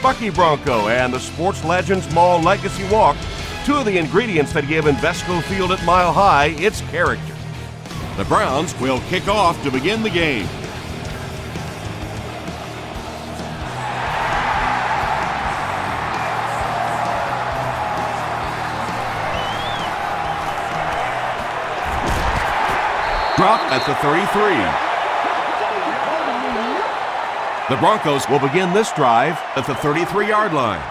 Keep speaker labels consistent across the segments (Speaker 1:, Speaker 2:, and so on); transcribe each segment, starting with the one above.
Speaker 1: Bucky Bronco and the Sports Legends Mall Legacy Walk, two of the ingredients that give Invesco Field at Mile High its character. The Browns will kick off to begin the game. Drop at the 33. The Broncos will begin this drive at the 33-yard line.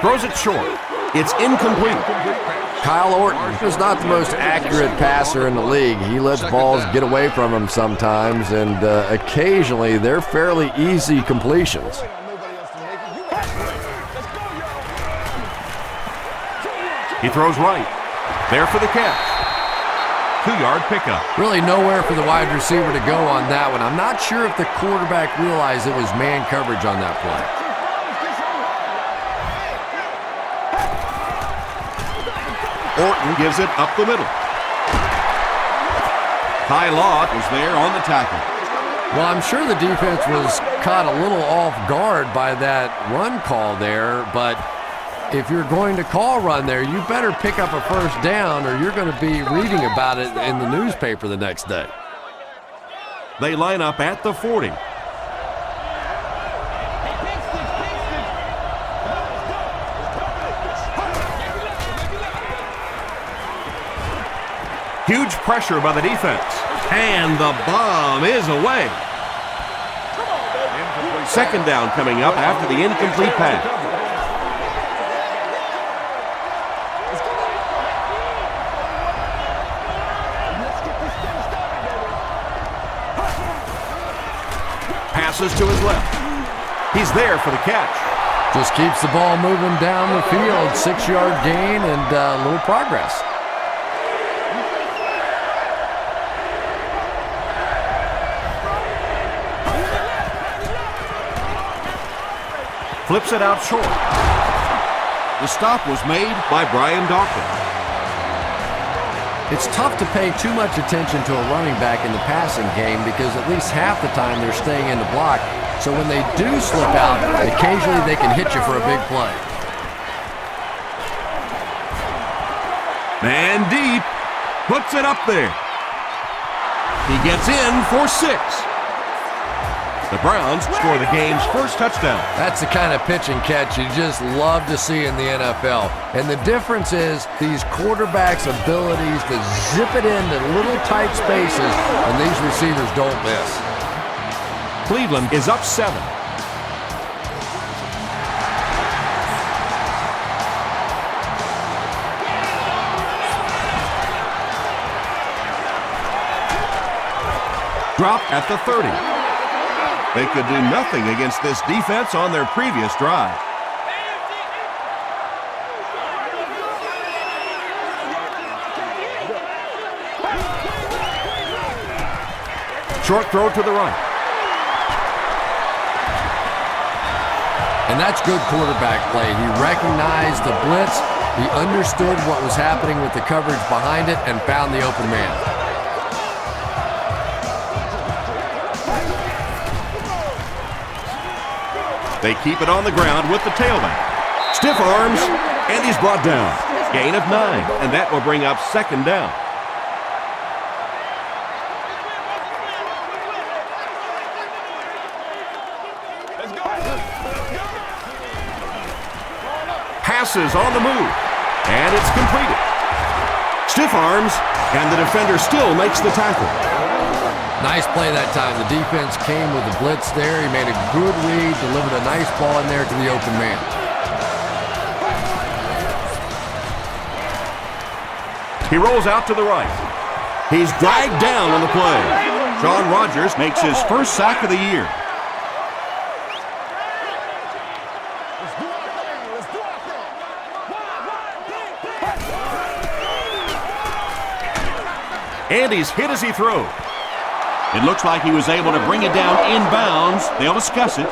Speaker 1: Throws it short. It's incomplete.
Speaker 2: Kyle Orton is not the most accurate passer in the league. He lets balls get away from him sometimes, and occasionally they're fairly easy completions.
Speaker 1: He throws right. There for the catch. 2-yard pickup.
Speaker 2: Really nowhere for the wide receiver to go on that one. I'm not sure if the quarterback realized it was man coverage on that play.
Speaker 1: Orton gives it up the middle. Ty Law was there on the tackle.
Speaker 2: Well, I'm sure the defense was caught a little off guard by that run call there, but if you're going to call run there, you better pick up a first down or you're going to be reading about it in the newspaper the next day.
Speaker 1: They line up at the 40. Huge pressure by the defense. And the bomb is away. Second down coming up after the incomplete pass. Passes to his left. He's there for the catch.
Speaker 2: Just keeps the ball moving down the field. 6-yard gain and a little progress.
Speaker 1: Flips it out short. The stop was made by Brian Dawkins.
Speaker 2: It's tough to pay too much attention to a running back in the passing game because at least half the time they're staying in the block. So when they do slip out, occasionally they can hit you for a big play.
Speaker 1: Man deep. Puts it up there. He gets in for 6. The Browns score the game's first touchdown.
Speaker 2: That's the kind of pitch and catch you just love to see in the NFL. And the difference is these quarterbacks' abilities to zip it into little tight spaces, and these receivers don't miss.
Speaker 1: Cleveland is up 7. Drop at the 30. They could do nothing against this defense on their previous drive. Short throw to the right.
Speaker 2: And that's good quarterback play. He recognized the blitz, he understood what was happening with the coverage behind it, and found the open man.
Speaker 1: They keep it on the ground with the tailback. Stiff arms, and he's brought down. Gain of 9, and that will bring up second down. Passes on the move, and it's completed. Stiff arms, and the defender still makes the tackle.
Speaker 2: Nice play that time. The defense came with the blitz there. He made a good read, delivered a nice ball in there to the open man.
Speaker 1: He rolls out to the right. He's dragged down on the play. Shaun Rogers makes his first sack of the year. And he's hit as he throws. It looks like he was able to bring it down inbounds. They'll discuss it.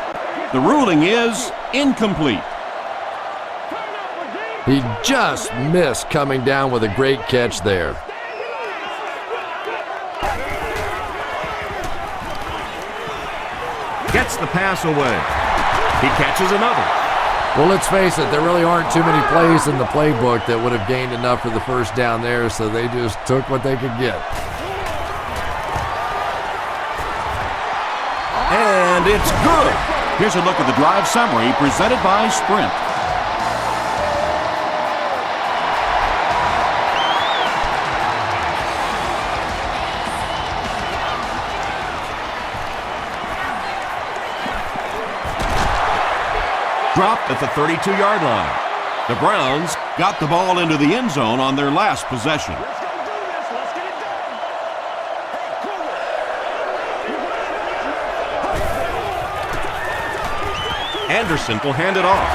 Speaker 1: The ruling is incomplete.
Speaker 2: He just missed coming down with a great catch there.
Speaker 1: Gets the pass away. He catches another.
Speaker 2: Well, let's face it, there really aren't too many plays in the playbook that would have gained enough for the first down there, so they just took what they could get.
Speaker 1: And it's good.
Speaker 3: Here's a look at the drive summary presented by Sprint.
Speaker 1: Dropped at the 32-yard line. The Browns got the ball into the end zone on their last possession. Anderson will hand it off.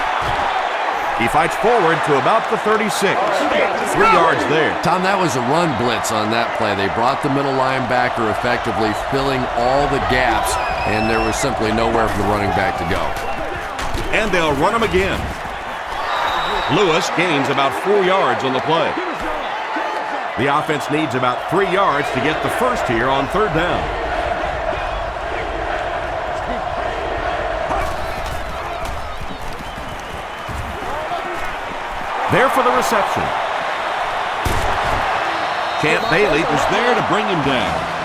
Speaker 1: He fights forward to about the 36. 3 yards there.
Speaker 2: Tom, that was a run blitz on that play. They brought the middle linebacker effectively filling all the gaps, and there was simply nowhere for the running back to go.
Speaker 1: And they'll run him again. Lewis gains about 4 yards on the play. The offense needs about 3 yards to get the first here on third down. There for the reception. Champ Bailey was there to bring him down.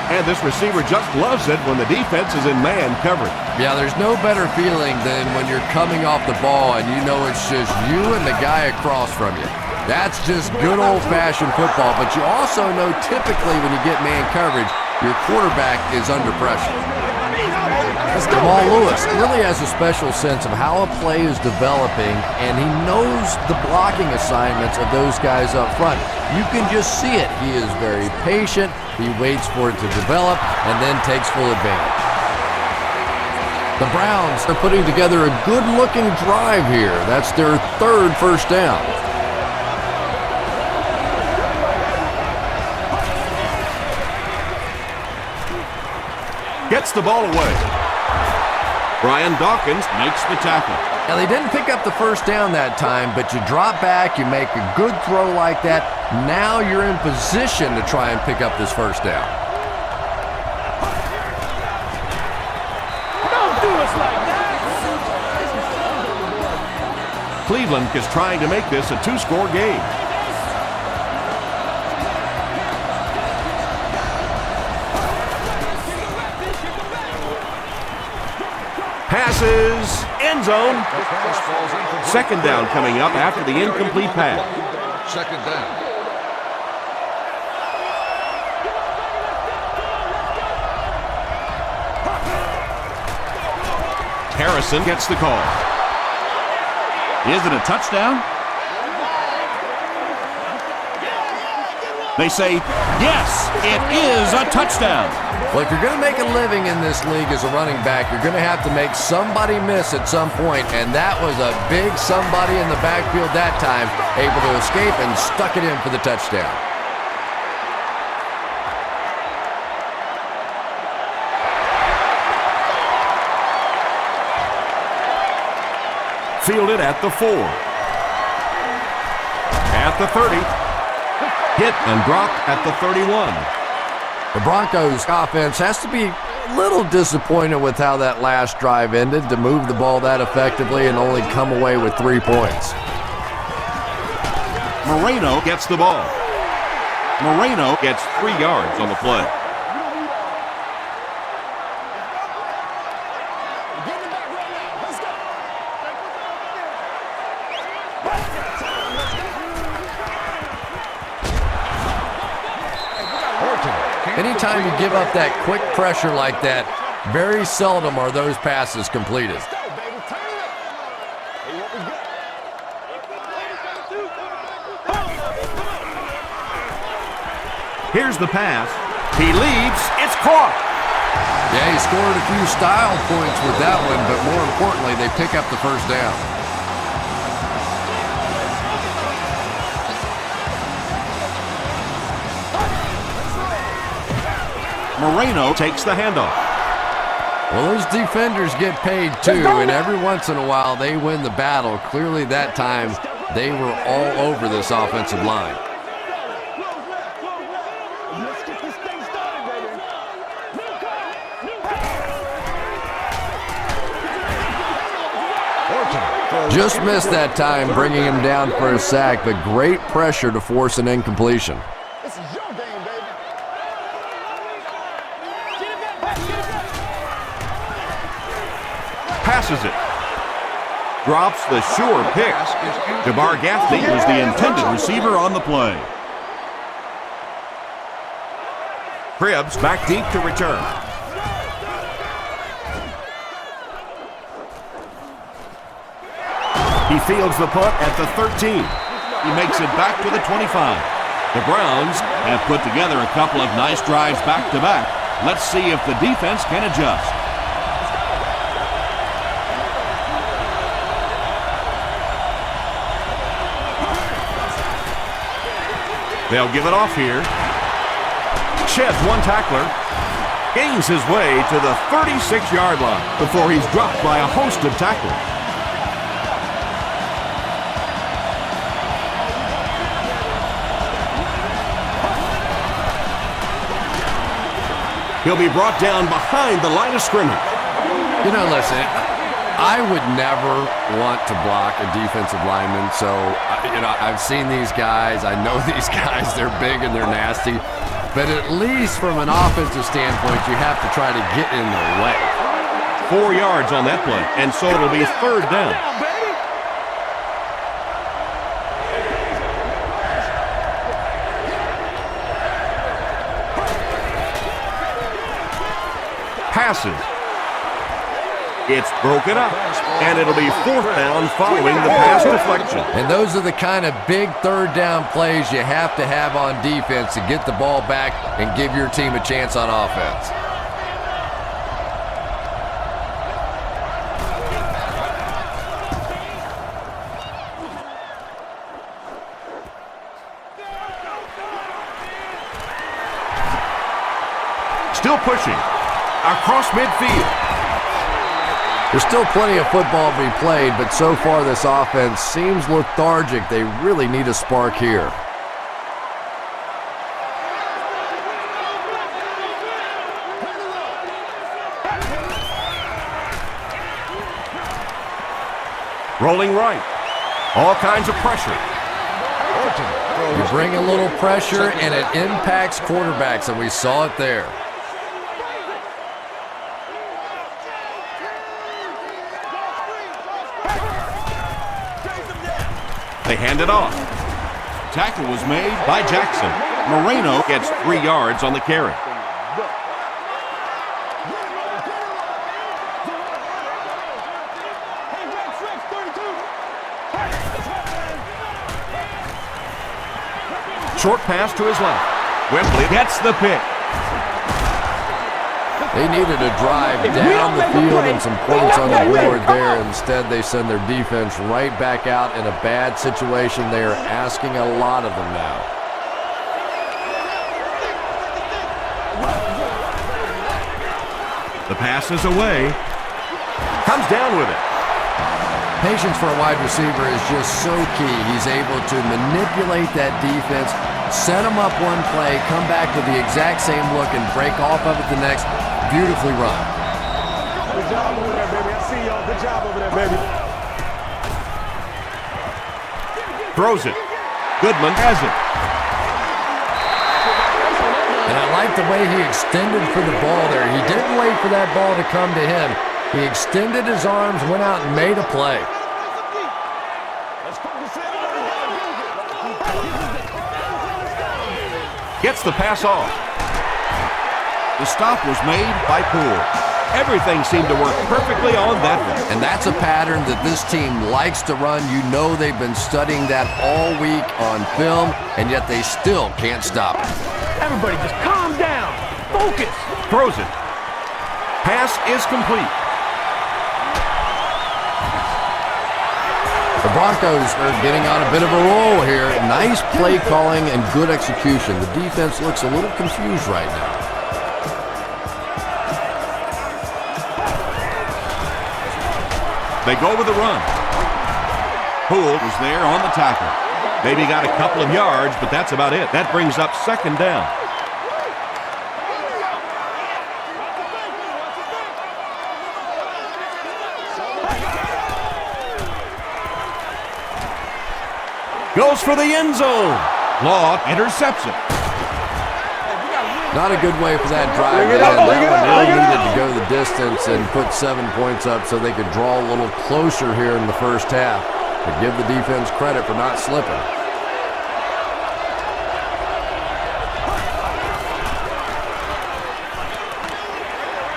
Speaker 1: And this receiver just loves it when the defense is in man coverage.
Speaker 2: Yeah, there's no better feeling than when you're coming off the ball and you know it's just you and the guy across from you. That's just good old-fashioned football, but you also know typically when you get man coverage, your quarterback is under pressure. Jamal Lewis really has a special sense of how a play is developing, and he knows the blocking assignments of those guys up front. You can just see it. He is very patient. He waits for it to develop and then takes full advantage. The Browns are putting together a good-looking drive here. That's their third first down.
Speaker 1: Gets the ball away. Brian Dawkins makes the tackle.
Speaker 2: Now, they didn't pick up the first down that time, but you drop back, you make a good throw like that. Now you're in position to try and pick up this first down.
Speaker 4: Don't do us like that!
Speaker 1: Cleveland is trying to make this a 2-score game. Passes, end zone. Second down coming up after the incomplete pass.
Speaker 5: Second down.
Speaker 1: Harrison gets the call.
Speaker 3: Is it a touchdown? They say, yes, it is a touchdown.
Speaker 2: Well, if you're going to make a living in this league as a running back, you're going to have to make somebody miss at some point, and that was a big somebody in the backfield that time, able to escape and stuck it in for the touchdown.
Speaker 1: Fielded at the 4. At the 30. Hit and dropped at the 31.
Speaker 2: The Broncos offense has to be a little disappointed with how that last drive ended, to move the ball that effectively and only come away with 3 points.
Speaker 1: Moreno gets the ball. Moreno gets 3 yards on the play.
Speaker 2: Anytime you give up that quick pressure like that, very seldom are those passes completed.
Speaker 1: Here's the pass. He leaps. It's caught.
Speaker 2: Yeah, he scored a few style points with that one, but more importantly, they pick up the first down.
Speaker 1: Moreno takes the handoff.
Speaker 2: Well, those defenders get paid too, and every once in a while they win the battle. Clearly that time they were all over this offensive line. Just missed that time, bringing him down for a sack, but great pressure to force an incompletion.
Speaker 4: This is your game, baby.
Speaker 1: Passes it. Drops the sure pick. DeBar Gaffney was the intended receiver on the play. Cribbs back deep to return. He fields the punt at the 13. He makes it back to the 25. The Browns have put together a couple of nice drives back-to-back. Let's see if the defense can adjust. They'll give it off here. Sheds one tackler. Gains his way to the 36-yard line before he's dropped by a host of tacklers. He'll be brought down behind the line of scrimmage.
Speaker 2: You know, listen, I would never want to block a defensive lineman. So, I've seen these guys. I know these guys. They're big and they're nasty. But at least from an offensive standpoint, you have to try to get in their way.
Speaker 1: 4 yards on that play, and so it'll be third down. Passes. It's broken up, and it'll be fourth down following the pass deflection.
Speaker 2: And those are the kind of big third down plays you have to have on defense to get the ball back and give your team a chance on offense.
Speaker 1: Still pushing. Across midfield.
Speaker 2: There's still plenty of football to be played, but so far this offense seems lethargic. They really need a spark here.
Speaker 1: Rolling right. All kinds of pressure.
Speaker 2: You bring a little pressure, and it impacts quarterbacks, and we saw it there.
Speaker 1: They hand it off. Tackle was made by Jackson. Moreno gets 3 yards on the carry. Short pass to his left. Wembley gets the pick.
Speaker 2: They needed a drive down the field and some points on the board there. Instead, they send their defense right back out in a bad situation. They are asking a lot of them now.
Speaker 1: The pass is away. Comes down with it.
Speaker 2: Patience for a wide receiver is just so key. He's able to manipulate that defense, set them up one play, come back to the exact same look, and break off of it the next. Beautifully run.
Speaker 4: Good job over there, baby. I see y'all. Good job over there, baby.
Speaker 1: Throws it. Goodman has it.
Speaker 2: And I like the way he extended for the ball there. He didn't wait for that ball to come to him. He extended his arms, went out and made a play.
Speaker 1: Gets the pass off. The stop was made by Poole. Everything seemed to work perfectly on that one.
Speaker 2: And that's a pattern that this team likes to run. You know they've been studying that all week on film, and yet they still can't stop it.
Speaker 5: Everybody just calm down. Focus.
Speaker 1: Throws it. Pass is complete.
Speaker 2: The Broncos are getting on a bit of a roll here. Nice play calling and good execution. The defense looks a little confused right now.
Speaker 3: They go with a run. Poole was there on the tackle.
Speaker 1: Maybe got a couple of yards, but that's about it. That brings up second down. Goes for the end zone. Law intercepts it.
Speaker 2: Not a good way for that drive to end. That one really needed to go the distance and put 7 points up so they could draw a little closer here in the first half. But give the defense credit for not slipping.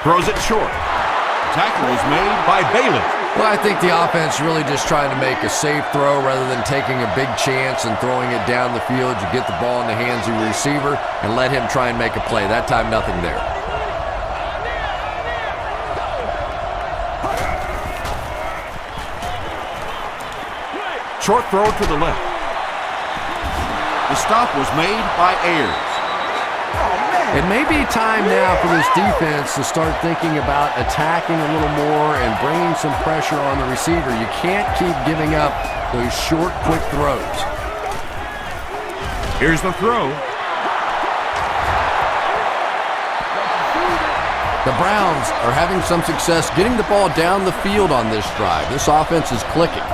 Speaker 1: Throws it short.
Speaker 3: Tackle was made by Bailey.
Speaker 2: Well, I think the offense really just trying to make a safe throw rather than taking a big chance and throwing it down the field. You get the ball in the hands of your receiver and let him try and make a play. That time, nothing there.
Speaker 1: Short throw to the left.
Speaker 3: The stop was made by Ayers.
Speaker 2: It may be time now for this defense to start thinking about attacking a little more and bringing some pressure on the receiver. You can't keep giving up those short, quick throws.
Speaker 1: Here's the throw.
Speaker 2: The Browns are having some success getting the ball down the field on this drive. This offense is clicking.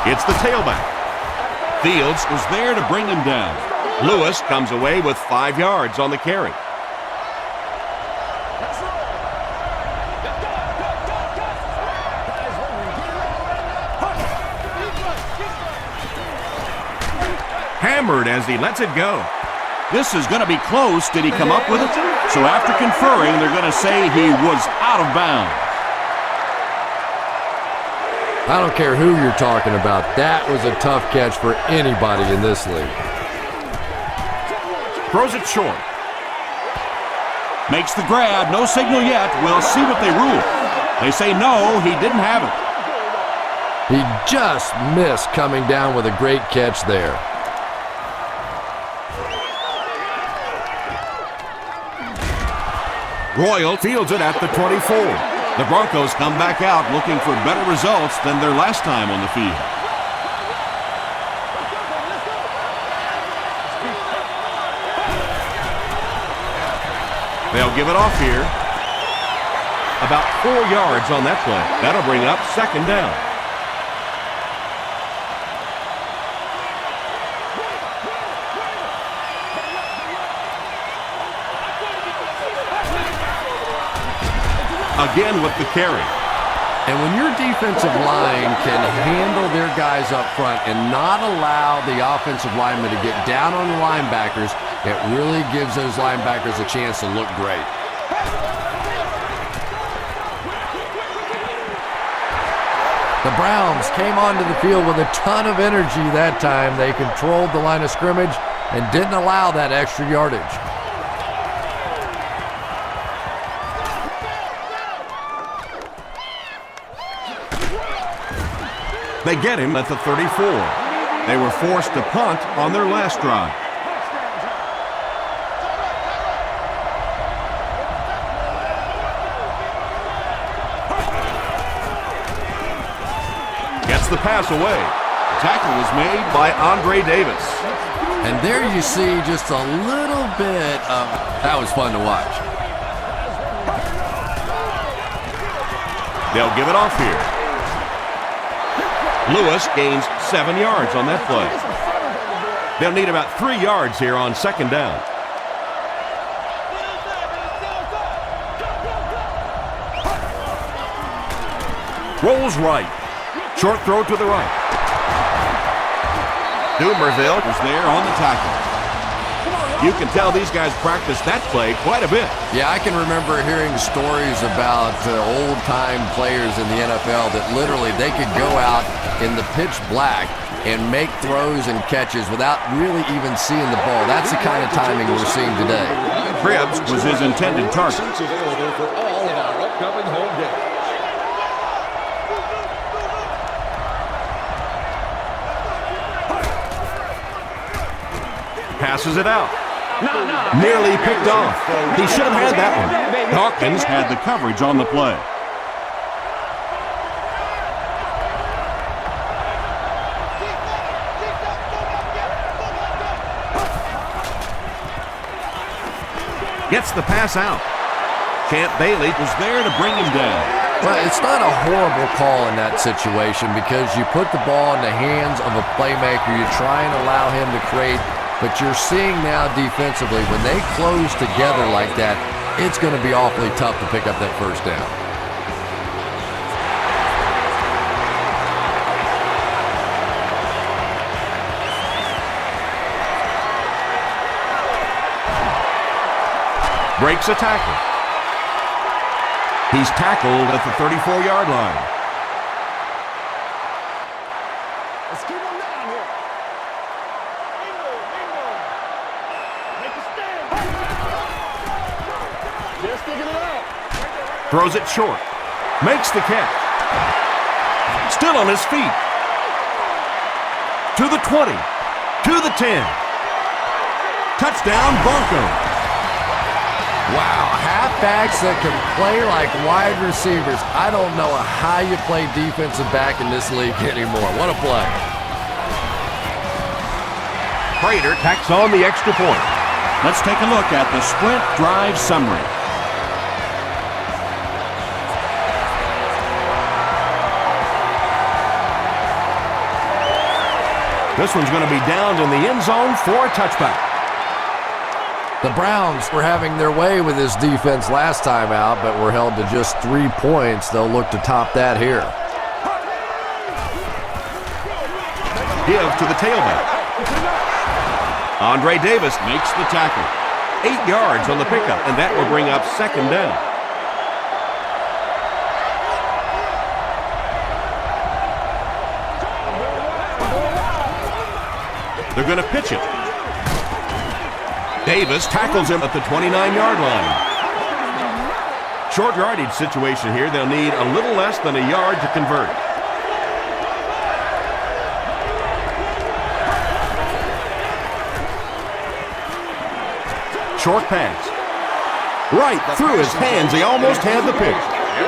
Speaker 1: It's the tailback.
Speaker 3: Fields was there to bring him down.
Speaker 1: Lewis comes away with 5 yards on the carry. Hammered as he lets it go.
Speaker 3: This is going to be close. Did he come up with it? So after conferring, they're going to say he was out of bounds.
Speaker 2: I don't care who you're talking about. That was a tough catch for anybody in this league.
Speaker 1: Throws it short.
Speaker 3: Makes the grab. No signal yet. We'll see what they rule. They say no, he didn't have it.
Speaker 2: He just missed coming down with a great catch there.
Speaker 1: Royal fields it at the 24.
Speaker 3: The Broncos come back out looking for better results than their last time on the field.
Speaker 1: They'll give it off here. About 4 yards on that play. That'll bring up second down. Again with the carry.
Speaker 2: And when your defensive line can handle their guys up front and not allow the offensive linemen to get down on the linebackers, it really gives those linebackers a chance to look great. The Browns came onto the field with a ton of energy that time. They controlled the line of scrimmage and didn't allow that extra yardage.
Speaker 1: They get him at the 34. They were forced to punt on their last drive. Gets the pass away.
Speaker 3: Tackle was made
Speaker 1: By Andre Davis.
Speaker 2: And there you see just a little bit of, that was fun to watch.
Speaker 1: They'll give it off here. Lewis gains 7 yards on that play. They'll need about 3 yards here on second down. Rolls right. Short throw to the right. Dumerville
Speaker 3: was there on the tackle.
Speaker 1: You can tell these guys practice that play quite a bit.
Speaker 2: Yeah, I can remember hearing stories about old-time players in the NFL that literally they could go out in the pitch black and make throws and catches without really even seeing the ball. That's the kind of timing we're seeing today.
Speaker 3: Cribbs was his intended target.
Speaker 4: Available for all of our upcoming home games.
Speaker 1: Passes it out. Nearly picked off. He should have had that one.
Speaker 3: Dawkins had the coverage on the play.
Speaker 1: Gets the pass out. Champ Bailey was there to bring him down.
Speaker 2: Well, it's not a horrible call in that situation because you put the ball in the hands of a playmaker. You try and allow him to create, but you're seeing now defensively, when they close together like that, it's going to be awfully tough to pick up that first down.
Speaker 1: Breaks a tackle. He's tackled at the 34-yard line.
Speaker 4: Let's keep him down here. Bingo. Make a stand. They're sticking it out.
Speaker 1: Throws it short. Makes the catch. Still on his feet. To the 20. To the 10. Touchdown, Broncos.
Speaker 2: Wow, halfbacks that can play like wide receivers. I don't know how you play defensive back in this league anymore. What a play.
Speaker 1: Prater tacks on the extra point.
Speaker 3: Let's take a look at the sprint drive summary.
Speaker 1: This one's going to be downed in the end zone for a touchback.
Speaker 2: The Browns were having their way with this defense last time out, but were held to just 3 points. They'll look to top that here.
Speaker 1: Give to the tailback. Andre Davis
Speaker 3: Makes the tackle.
Speaker 1: 8 yards on the pickup, and that will bring up second down. They're going to pitch it. Davis tackles him at the 29-yard line. Short yardage situation here. They'll need a little less than a yard to convert. Short pass. Right through his hands. He almost had the pitch.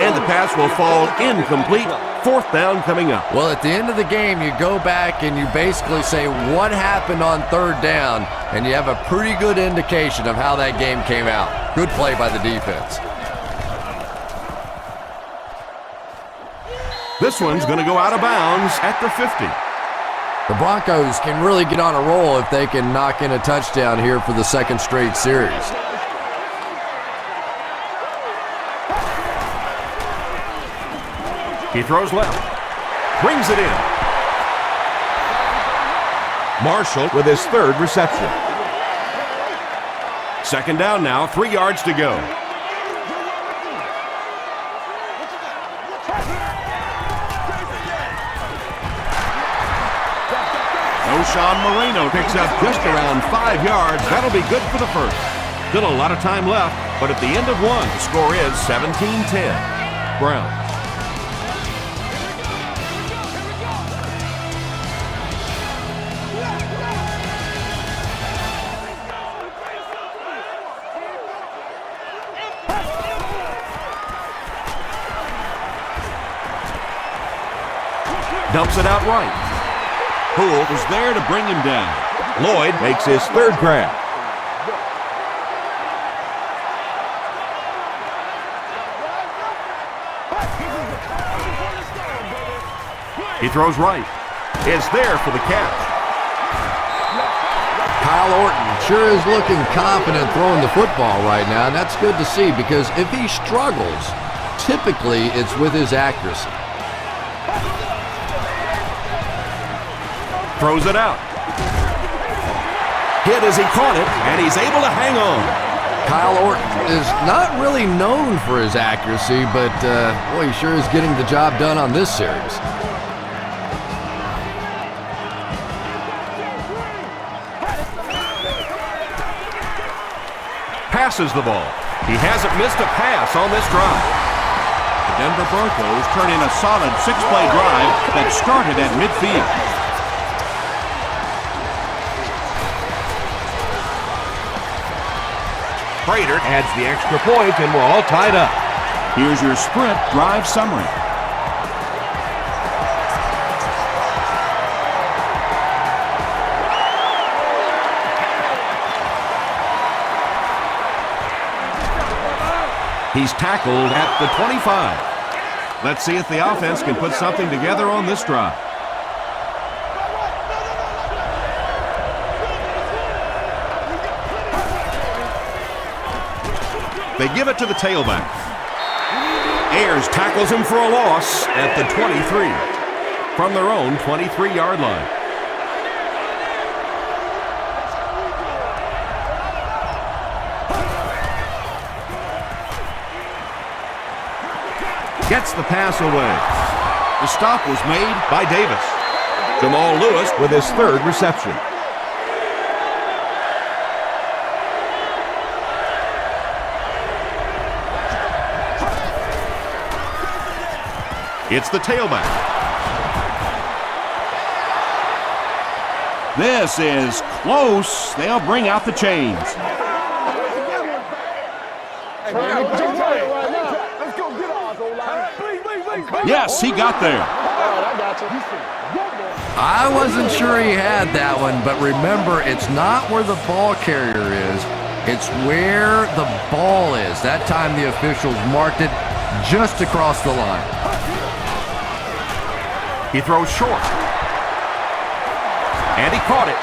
Speaker 1: And the pass will fall incomplete. Fourth down coming up.
Speaker 2: Well, at the end of the game, you go back and you basically say what happened on third down, and you have a pretty good indication of how that game came out. Good play by the defense.
Speaker 1: This one's going to go out of bounds at the 50.
Speaker 2: The Broncos can really get on a roll if they can knock in a touchdown here for the second straight series.
Speaker 1: He throws left. Brings it in. Marshall with his third reception. Second down now, 3 yards to go. O'Shawn Moreno picks up just around 5 yards. That'll be good for the first. Still a lot of time left, but at the end of one, the score is 17-10. Browns. Dumps it out right. Poole was there to bring him down. Lloyd makes his third grab. He throws right. Is there for the catch.
Speaker 2: Kyle Orton sure is looking confident throwing the football right now, and that's good to see because if he struggles, typically it's with his accuracy.
Speaker 1: Throws it out. Hit as he caught it, and he's able to hang on.
Speaker 2: Kyle Orton is not really known for his accuracy, but boy, he sure is getting the job done on this series.
Speaker 1: Passes the ball. He hasn't missed a pass on this drive.
Speaker 3: The Denver Broncos turn in a solid 6-play drive that started at midfield.
Speaker 1: Prater adds the extra point, and we're all tied up.
Speaker 3: Here's your Sprint drive summary. He's tackled at the 25. Let's see if the offense can put something together on this drive. They give it to the tailback. Ayers tackles him for a loss at the 23 from their own 23-yard line. Gets the pass away. The stop was made by Davis.
Speaker 1: Jamal Lewis with his third reception.
Speaker 3: It's the tailback. This is close. They'll bring out the chains. Yes, he got there.
Speaker 2: I wasn't sure he had that one, but remember, it's not where the ball carrier is. It's where the ball is. That time the officials marked it just across the line.
Speaker 1: He throws short. And he caught it.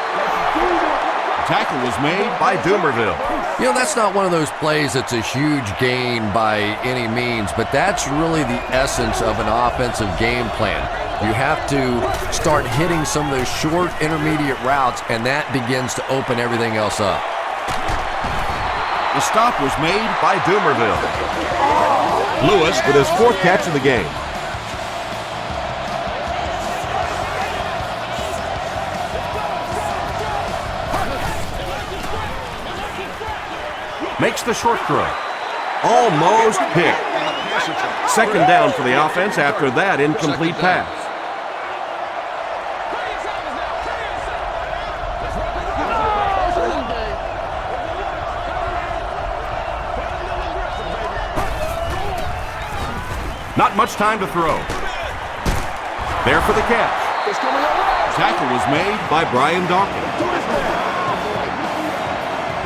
Speaker 3: Tackle was made
Speaker 1: By Dumerville.
Speaker 2: You know, that's not one of those plays that's a huge gain by any means, but that's really the essence of an offensive game plan. You have to start hitting some of those short intermediate routes, and that begins to open everything else up.
Speaker 3: The stop was made
Speaker 1: By Dumerville. Lewis with his fourth catch of the game. Makes the short throw. Almost picked. Second down for the offense after that incomplete pass. Not much time to throw. There for the catch.
Speaker 3: tackle was made
Speaker 1: By Brian Dawkins.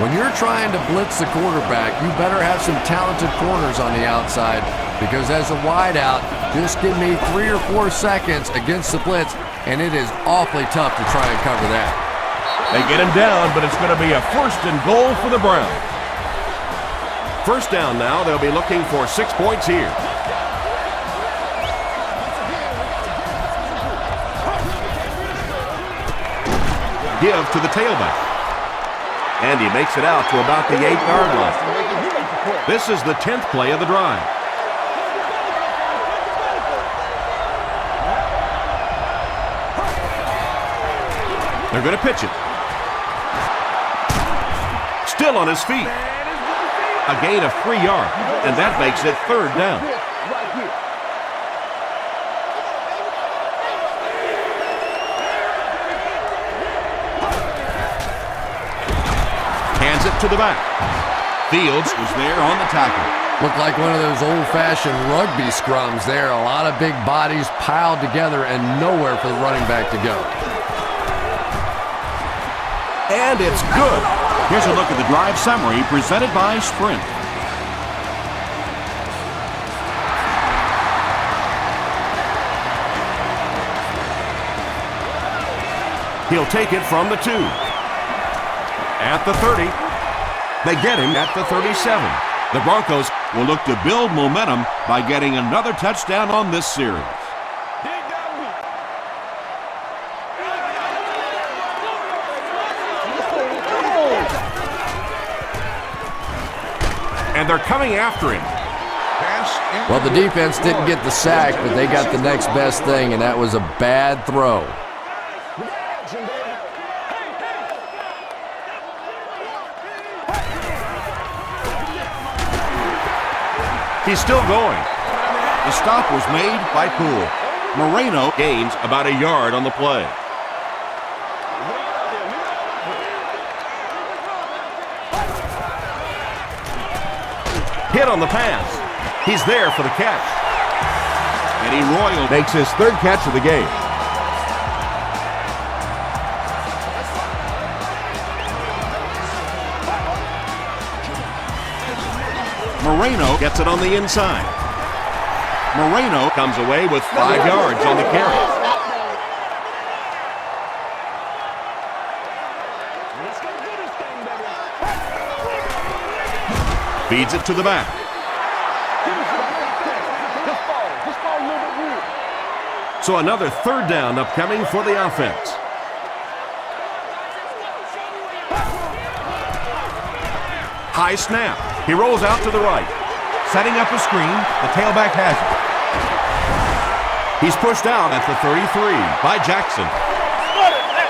Speaker 2: When you're trying to blitz the quarterback, you better have some talented corners on the outside, because as a wideout, just give me 3 or 4 seconds against the blitz, and it is awfully tough to try and cover that.
Speaker 1: They get him down, but it's going to be a 1st and goal for the Browns. First down now. They'll be looking for 6 points here. Give to the tailback. And he makes it out to about the 8-yard line. This is the 10th play of the drive. They're going to pitch it. Still on his feet. A gain of 3 yards, and that makes it 3rd down. Hands it to the back. Fields was there on the tackle.
Speaker 2: Looked like one of those old-fashioned rugby scrums there. A lot of big bodies piled together and nowhere for the running back to go.
Speaker 1: And it's good.
Speaker 3: Here's a look at the drive summary presented by Sprint.
Speaker 1: He'll take it from the 2. At the 30. They get him at the 37.
Speaker 3: The Broncos will look to build momentum by getting another touchdown on this series.
Speaker 1: And they're coming after him.
Speaker 2: Well, the defense didn't get the sack, but they got the next best thing, and that was a bad throw.
Speaker 1: He's still going.
Speaker 3: The stop was made by Poole. Moreno
Speaker 1: Gains about a yard on the play. Hit on the pass. He's there for the catch. Eddie Royal
Speaker 3: Makes his third catch of the game.
Speaker 1: Moreno gets it on the inside. Moreno comes away with 5 yards on the carry. Feeds it to the back. So another third down upcoming for the offense. High snap. He rolls out to the right. Setting up a screen. The tailback has it. He's pushed out at the 33 by Jackson.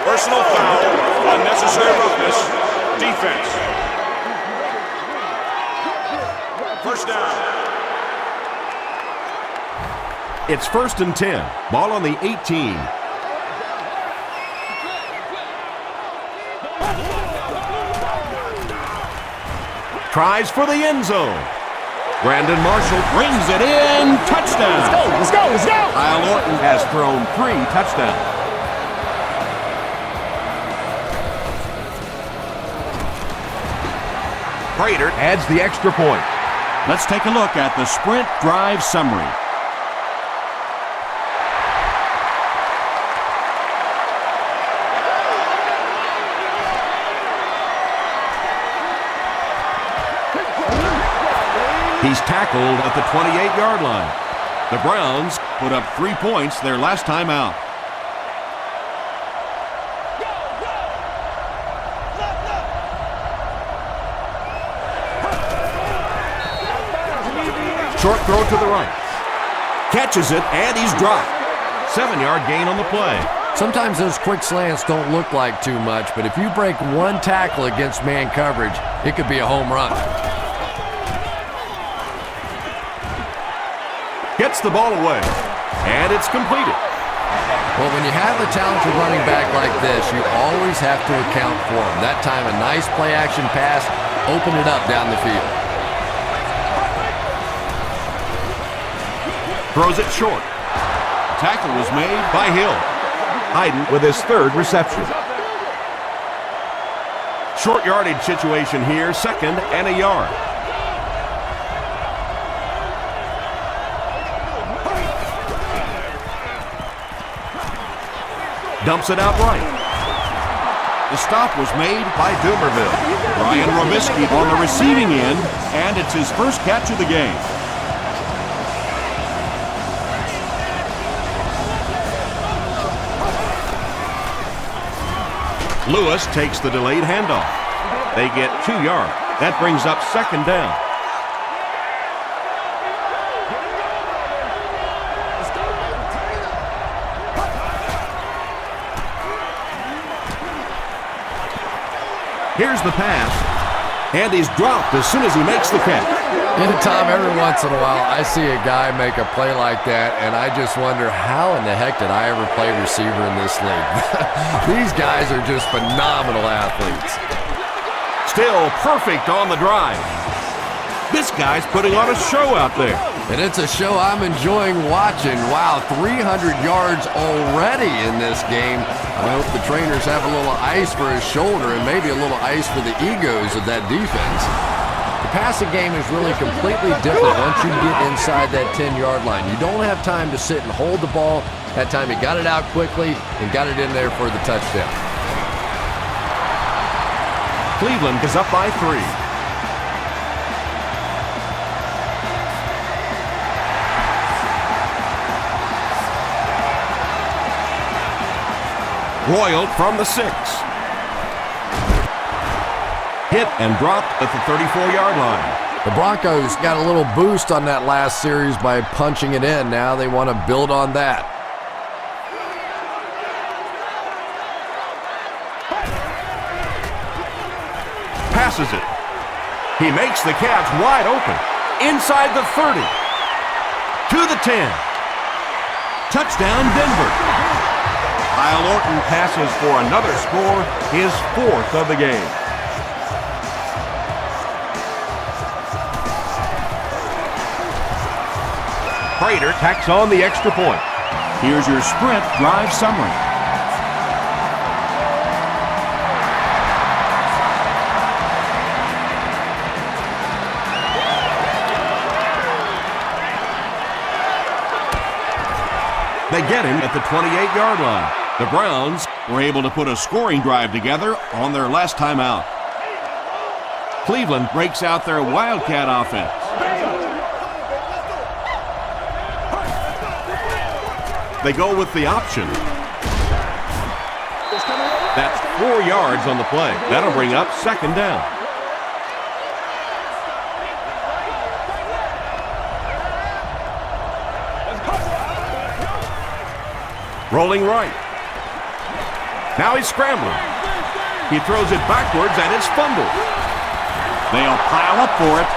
Speaker 6: Personal foul, unnecessary roughness, defense. First down.
Speaker 1: It's 1st and 10. Ball on the 18. Tries for the end zone. Brandon Marshall brings it in. Touchdown.
Speaker 5: Let's go, let's go!
Speaker 1: Kyle Orton has thrown 3 touchdowns. Prater adds the extra point. Let's take a look at the sprint drive summary. He's tackled at the 28-yard line. The Browns put up 3 points their last time out. Short throw to the right. Catches it, and he's dropped. 7-yard gain on the play.
Speaker 2: Sometimes those quick slants don't look like too much, but if you break one tackle against man coverage, it could be a home run.
Speaker 1: Gets the ball away, and it's completed.
Speaker 2: Well, when you have a talented running back like this, you always have to account for him. That time, a nice play-action pass opened it up down the field.
Speaker 1: Throws it short. Tackle was made by Hill. Hayden with his 3rd reception. Short yardage situation here, 2nd and a yard. Dumps it out right. The stop was made by Dumerville. Brian Robisky on the receiving end, and it's his first catch of the game. Lewis takes the delayed handoff. They get 2 yards. That brings up 2nd down. Here's the pass, and he's dropped as soon as he makes the catch.
Speaker 2: Tom, every once in a while, I see a guy make a play like that, and I just wonder, how in the heck did I ever play receiver in this league? These guys are just phenomenal athletes.
Speaker 1: Still perfect on the drive. This guy's putting on a show out there.
Speaker 2: And it's a show I'm enjoying watching. Wow, 300 yards already in this game. I hope the trainers have a little ice for his shoulder and maybe a little ice for the egos of that defense. The passing game is really completely different once you get inside that 10-yard line. You don't have time to sit and hold the ball. That time he got it out quickly and got it in there for the touchdown.
Speaker 1: Cleveland is up by 3. Royal from the 6. Hit and dropped at the 34-yard line.
Speaker 2: The Broncos got a little boost on that last series by punching it in. Now they want to build on that.
Speaker 1: Passes it. He makes the catch wide open. Inside the 30. To the 10. Touchdown, Denver. Kyle Orton passes for another score, his 4th of the game.
Speaker 3: Prater tacks on the extra point. Here's your sprint drive summary. They get him at the 28-yard line. The Browns were able to put a scoring drive together on their last time out. Cleveland breaks out their Wildcat offense. They go with the option. That's 4 yards on the play. That'll bring up second down. Rolling right. Now he's scrambling. He throws it backwards and it's fumbled. They'll pile up for it.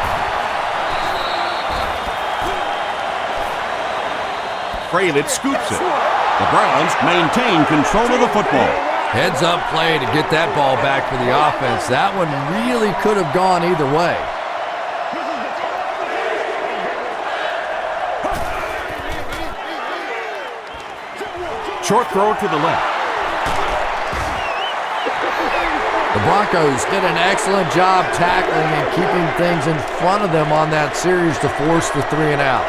Speaker 3: Fralett scoops it. The Browns maintain control of the football.
Speaker 2: Heads up play to get that ball back for the offense. That one really could have gone either way.
Speaker 3: Short throw to the left.
Speaker 2: The Broncos did an excellent job tackling and keeping things in front of them on that series to force the 3 and out.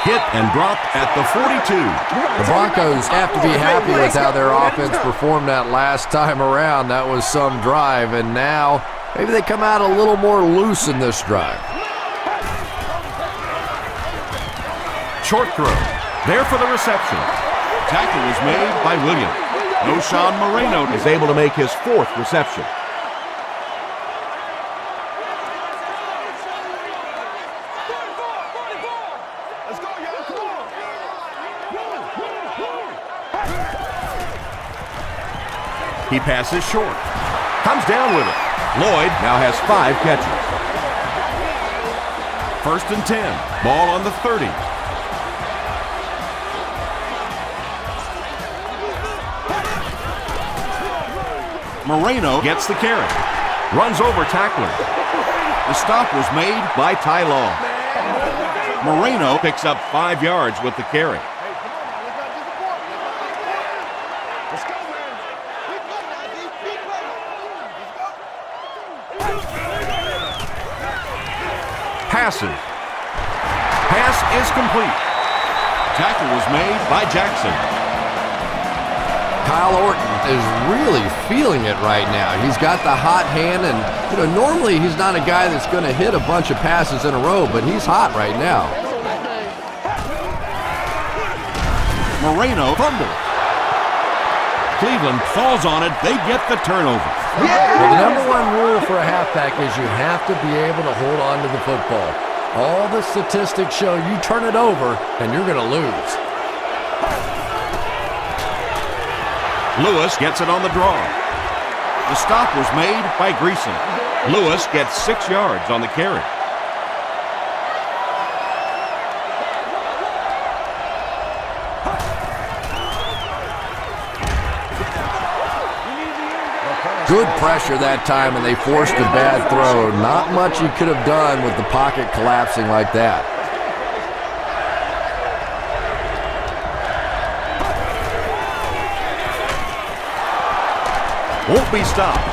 Speaker 3: Hit and dropped at the 42.
Speaker 2: The Broncos have to be happy with how their offense performed that last time around. That was some drive, and now maybe they come out a little more loose in this drive.
Speaker 3: Short throw. There for the reception. Tackle was made by Williams. Knowshon Moreno is able to make his 4th reception. He passes short. Comes down with it. Lloyd now has 5 catches. 1st and 10. Ball on the 30. Moreno gets the carry. Runs over tackler. The stop was made by Ty Law. Moreno picks up 5 yards with the carry. Passes. Pass is complete. Tackle was made by Jackson.
Speaker 2: Kyle Orton is really feeling it right now. He's got the hot hand, and normally he's not a guy that's going to hit a bunch of passes in a row, but he's hot right now.
Speaker 3: Moreno fumbles. Cleveland falls on it. They get the turnover.
Speaker 2: Well, the number one rule for a halfback is you have to be able to hold on to the football. All the statistics show you turn it over and you're going to lose.
Speaker 3: Lewis gets it on the draw. The stop was made by Greason. Lewis gets 6 yards on the carry.
Speaker 2: Good pressure that time, and they forced a bad throw. Not much he could have done with the pocket collapsing like that.
Speaker 3: Won't be stopped.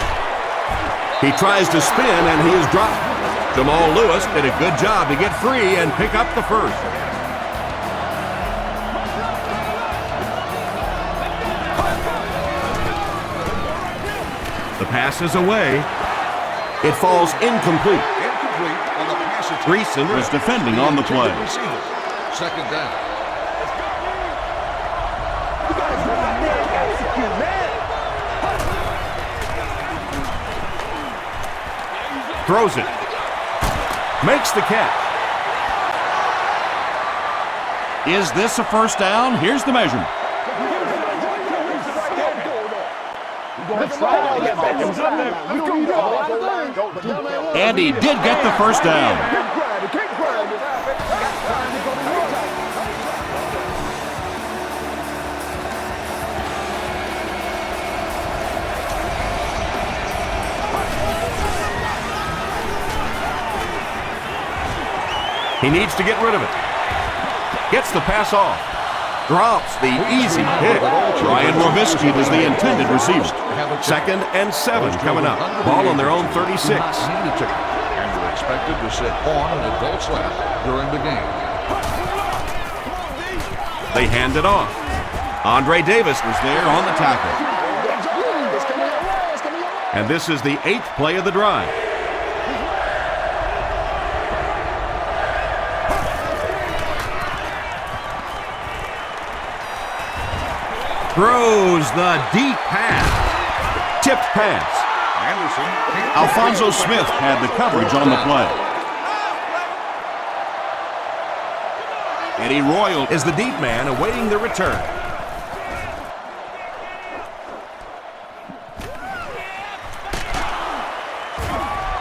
Speaker 3: He tries to spin, and he is dropped. Jamal Lewis did a good job to get free and pick up the first. The pass is away. It falls incomplete.
Speaker 6: On the pass.
Speaker 3: Greason was defending on the play.
Speaker 6: Second down.
Speaker 3: Throws it. Makes the catch. Is this a first down? Here's the measurement. And he did get the first down.
Speaker 1: He needs to get rid of it. Gets the pass off. Drops the easy pick.
Speaker 3: Ryan Robisky was the intended receiver.
Speaker 1: 2nd and 7 coming up. Ball on their own 36.
Speaker 6: And you're expected to sit on an adult's lap during the game.
Speaker 1: They hand it off. Andre Davis was there on the tackle. And this is the 8th play of the drive. Throws the deep pass. Tipped pass.
Speaker 6: Anderson.
Speaker 3: Alfonso Smith had the coverage on the play.
Speaker 1: Eddie Royal is the deep man awaiting the return.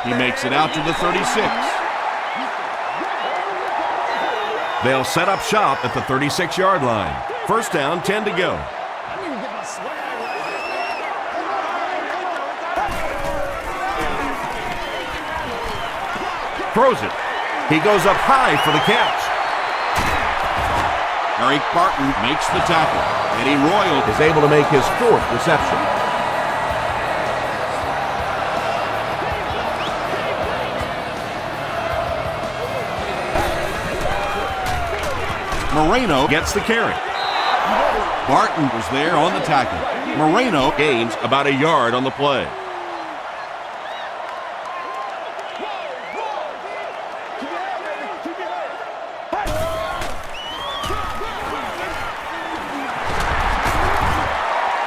Speaker 3: He makes it out to the 36.
Speaker 1: They'll set up shop at the 36-yard line. First down, 10 to go. Throws it. He goes up high for the catch.
Speaker 3: Eric Barton makes the tackle. Eddie Royal
Speaker 1: Is able to make his 4th reception.
Speaker 3: Moreno gets the carry. Barton was there on the tackle. Moreno
Speaker 1: Gains about a yard on the play.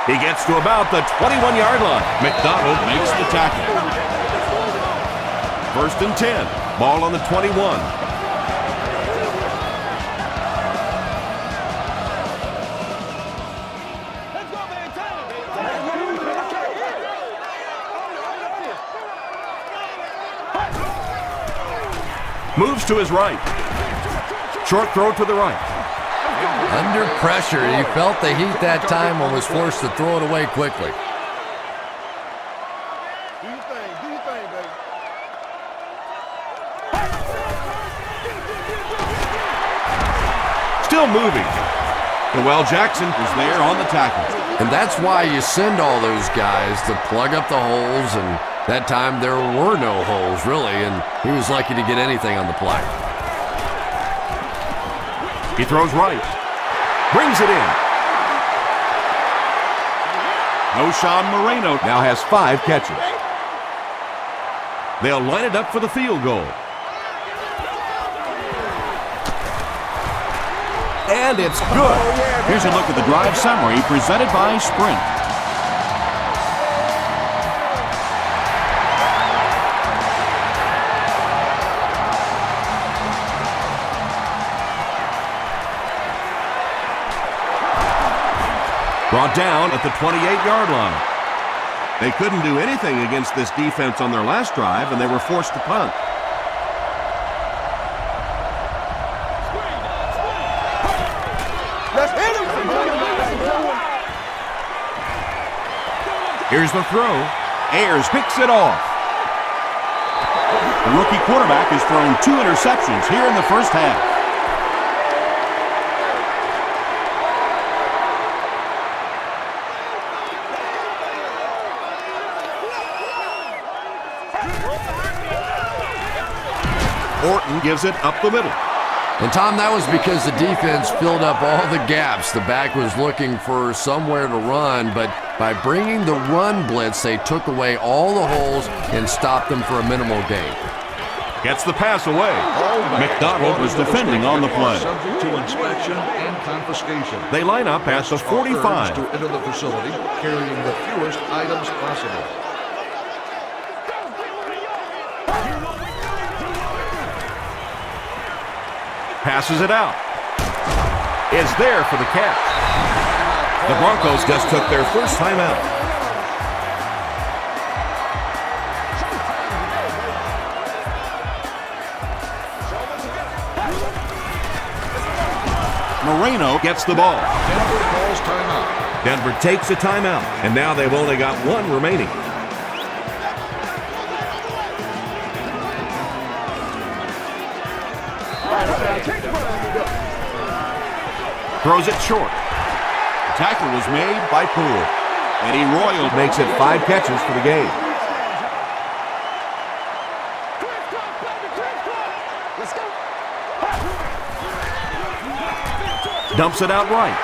Speaker 1: He gets to about the 21-yard line.
Speaker 3: McDonald makes the tackle.
Speaker 1: 1st and 10. Ball on the 21. Moves to his right. Short throw to the right.
Speaker 2: Under pressure, he felt the heat that time and was forced to throw it away quickly.
Speaker 1: Still moving.
Speaker 3: Noel Jackson was there on the tackle.
Speaker 2: And that's why you send all those guys to plug up the holes, and that time there were no holes, really, and he was lucky to get anything on the play.
Speaker 1: He throws right. Brings it in.
Speaker 3: Oshawn Moreno
Speaker 1: Now has 5 catches. They'll line it up for the field goal. And it's good.
Speaker 3: Here's a look at the drive summary presented by Sprint.
Speaker 1: Brought down at the 28-yard line. They couldn't do anything against this defense on their last drive, and they were forced to punt. Here's the throw. Ayers picks it off.
Speaker 3: The rookie quarterback has thrown 2 interceptions here in the first half.
Speaker 1: Orton gives it up the middle.
Speaker 2: And, Tom, that was because the defense filled up all the gaps. The back was looking for somewhere to run, but by bringing the run blitz, they took away all the holes and stopped them for a minimal gain.
Speaker 1: Gets the pass away.
Speaker 3: McDonald was defending on the play.
Speaker 6: Subject to inspection and confiscation.
Speaker 1: They line up at the 45.
Speaker 6: To enter the facility carrying the fewest items possible.
Speaker 1: Passes it out. Is there for the catch. The Broncos just took their first time out.
Speaker 3: Moreno gets the ball.
Speaker 6: Denver calls timeout.
Speaker 1: Denver takes a timeout, and now they've only got one remaining.
Speaker 3: Throws it short. The tackle was made by Poole. Eddie Royal
Speaker 1: Makes it 5 catches for the game. Dumps it out right.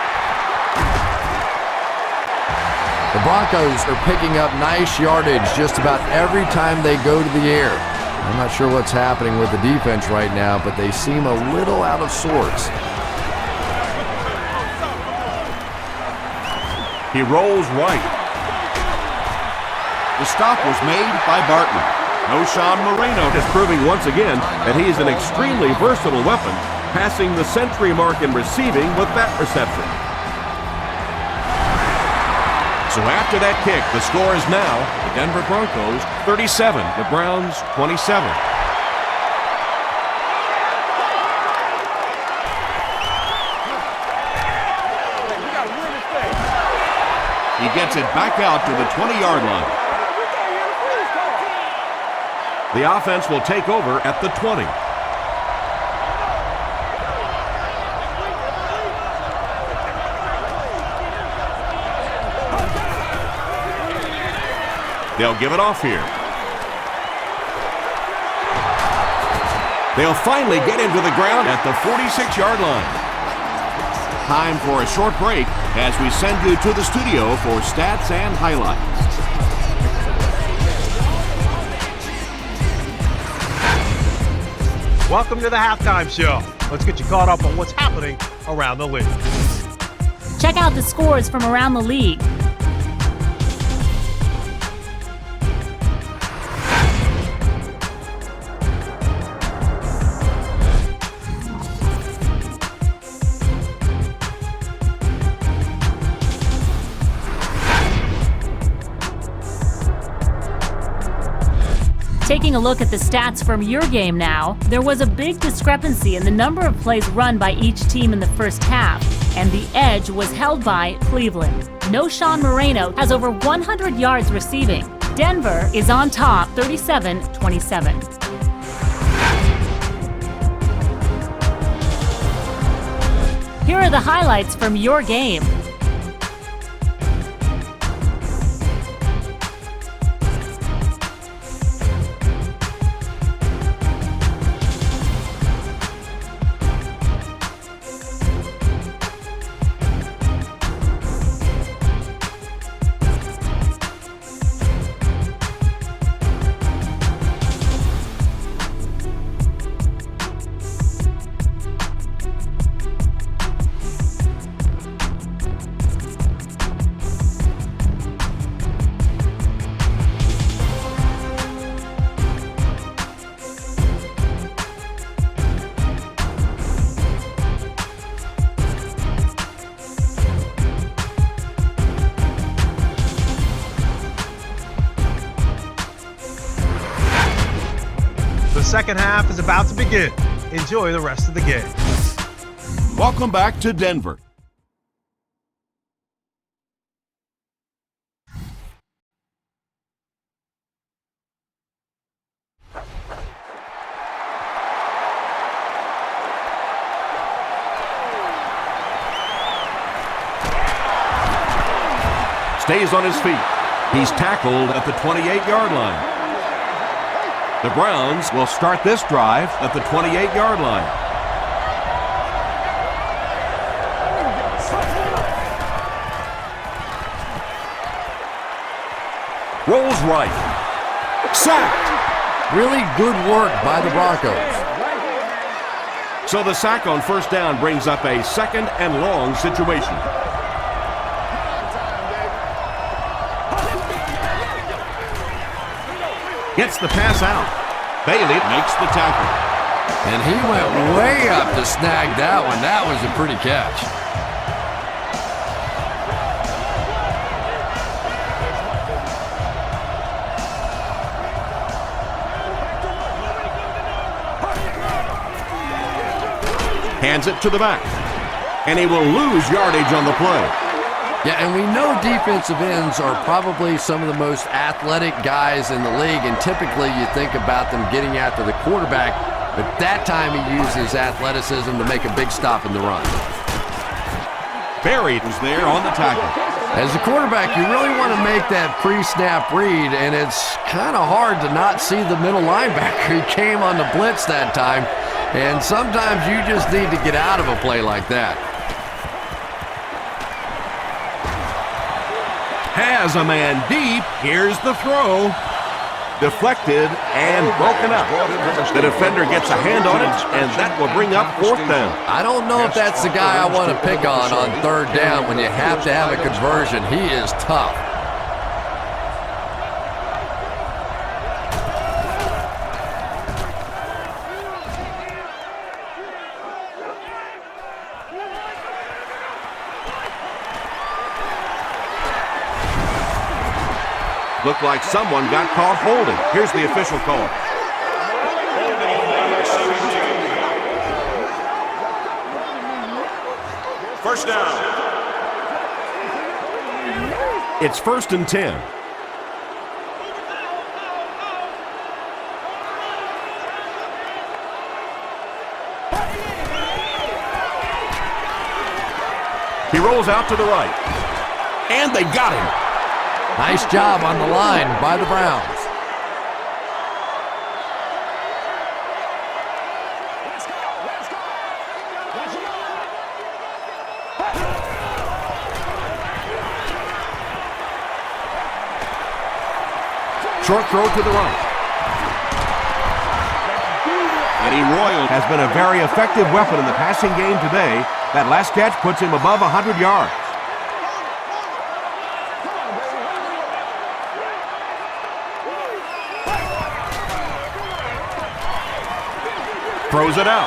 Speaker 2: The Broncos are picking up nice yardage just about every time they go to the air. I'm not sure what's happening with the defense right now, but they seem a little out of sorts.
Speaker 3: He rolls right. The stop was made by Barton. Noshawn Moreno
Speaker 1: Is proving once again that he's an extremely versatile weapon, passing the century mark in receiving with that reception.
Speaker 3: So after that kick, the score is now the Denver Broncos 37, the Browns 27. He gets it back out to the 20-yard line.
Speaker 1: The offense will take over at the 20. They'll give it off here. They'll finally get him to the ground at the 46-yard line. Time for a short break as we send you to the studio for stats and highlights.
Speaker 7: Welcome to the halftime show. Let's get you caught up on what's happening around the league.
Speaker 8: Check out the scores from around the league. Taking a look at the stats from your game now, there was a big discrepancy in the number of plays run by each team in the first half, and the edge was held by Cleveland. Noshawn Moreno has over 100 yards receiving. Denver is on top 37-27. Here are the highlights from your game.
Speaker 7: The second half is about to begin. Enjoy the rest of the game.
Speaker 3: Welcome back to Denver.
Speaker 1: Stays on his feet. He's tackled at the 28-yard line. The Browns will start this drive at the 28-yard line. Rolls right. Sacked.
Speaker 2: Really good work by the Broncos.
Speaker 1: So the sack on first down brings up a second and long situation. Gets the pass out. Bailey makes the tackle.
Speaker 2: And he went way up to snag that one. That was a pretty catch.
Speaker 1: Hands it to the back.
Speaker 3: and he will lose yardage on the play.
Speaker 2: Yeah, and we know defensive ends are probably some of the most athletic guys in the league, and typically you think about them getting after the quarterback, but that time he uses athleticism to make a big stop in the run.
Speaker 3: Berry was there on the tackle.
Speaker 2: As a quarterback, you really want to make that pre-snap read, and it's kind of hard to not see the middle linebacker. He came on the blitz that time, and sometimes you just need to get out of a play like that.
Speaker 3: Has a man deep. Here's the throw. Deflected and broken up. The defender gets a hand on it, and that will bring up 4th down.
Speaker 2: I don't know if that's the guy I want to pick on 3rd down when you have to have a conversion. He is tough.
Speaker 3: Looked like someone got caught holding. Here's the official call.
Speaker 6: First down.
Speaker 3: It's 1st and 10. He rolls out to the right. And they got him.
Speaker 2: Nice job on the line by the Browns.
Speaker 3: Short throw to the right. Eddie Royal has been a very effective weapon in the passing game today. That last catch puts him above 100 yards. Throws it out.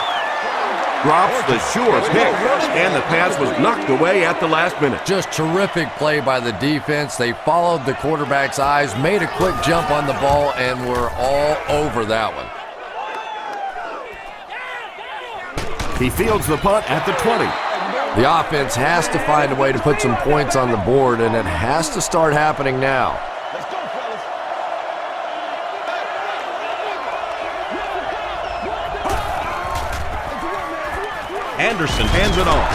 Speaker 3: Drops the sure pick, and the pass was knocked away at the last minute.
Speaker 2: Just terrific play by the defense. They followed the quarterback's eyes, made a quick jump on the ball, and were all over that one.
Speaker 3: He fields the punt at the 20.
Speaker 2: The offense has to find a way to put some points on the board, and it has to start happening now.
Speaker 3: Anderson hands it off.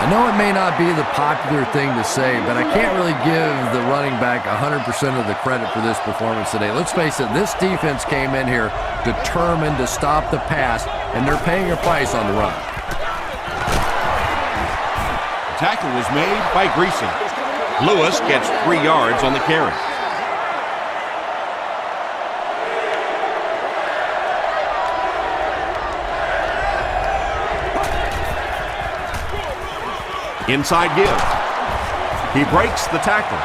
Speaker 2: I know it may not be the popular thing to say, but I can't really give the running back 100% of the credit for this performance today. Let's face it, this defense came in here determined to stop the pass, and they're paying a price on the run.
Speaker 3: The tackle was made by Greasy. Lewis gets 3 yards on the carry. Inside give. He breaks the tackle.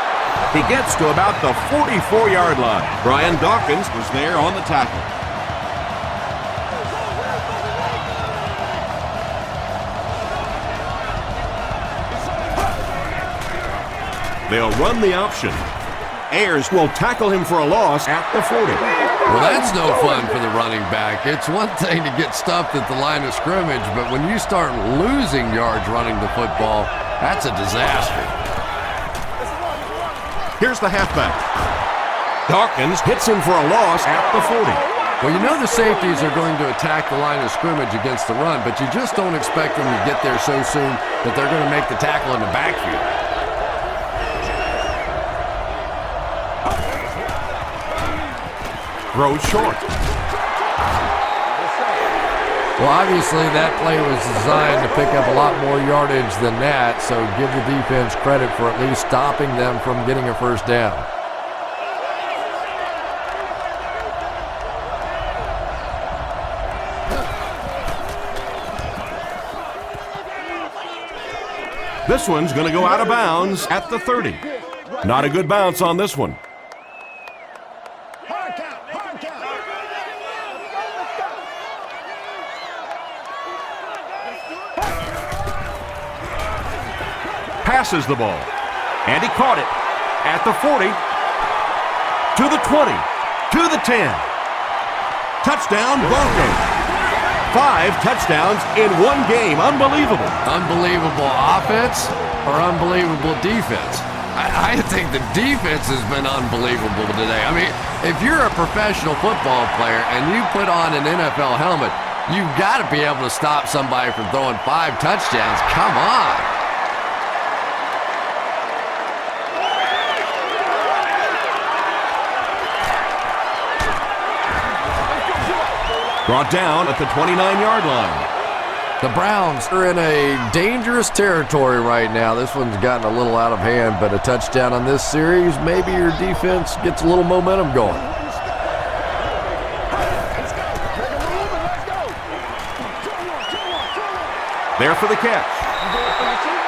Speaker 3: He gets to about the 44-yard line. Brian Dawkins was there on the tackle. They'll run the option. Ayers will tackle him for a loss at the 40.
Speaker 2: Well, that's no fun for the running back. It's one thing to get stuffed at the line of scrimmage, but when you start losing yards running the football, that's a disaster.
Speaker 3: Here's the halfback. Dawkins hits him for a loss at the 40.
Speaker 2: Well, you know the safeties are going to attack the line of scrimmage against the run, but you just don't expect them to get there so soon that they're going to make the tackle in the backfield.
Speaker 3: Throws short.
Speaker 2: Well, obviously that play was designed to pick up a lot more yardage than that, so give the defense credit for at least stopping them from getting a first down.
Speaker 3: This one's going to go out of bounds at the 30. Not a good bounce on this one. Passes the ball, and he caught it at the 40, to the 20, to the 10. Touchdown, Broncos.
Speaker 1: 5 touchdowns in one game. Unbelievable.
Speaker 2: Unbelievable offense or unbelievable defense? I think the defense has been unbelievable today. I mean, if you're a professional football player and you put on an NFL helmet, you've got to be able to stop somebody from throwing 5 touchdowns. Come on.
Speaker 1: Brought down at the 29-yard line.
Speaker 2: The Browns are in a dangerous territory right now. This one's gotten a little out of hand, but a touchdown on this series, maybe your defense gets a little momentum going.
Speaker 1: There for the catch.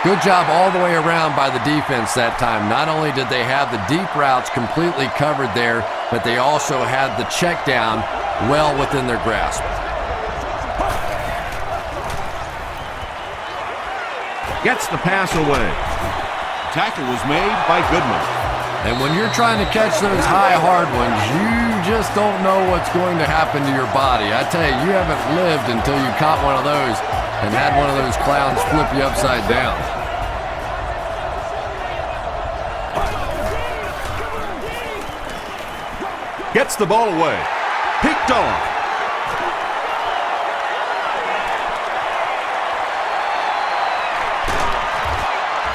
Speaker 2: Good job all the way around by the defense that time. Not only did they have the deep routes completely covered there, but they also had the check down well within their grasp.
Speaker 1: Gets the pass away.
Speaker 3: Tackle was made by Goodman.
Speaker 2: And when you're trying to catch those high, hard ones, you just don't know what's going to happen to your body. I tell you, you haven't lived until you caught one of those and had one of those clowns flip you upside down.
Speaker 1: Gets the ball away. Picked off.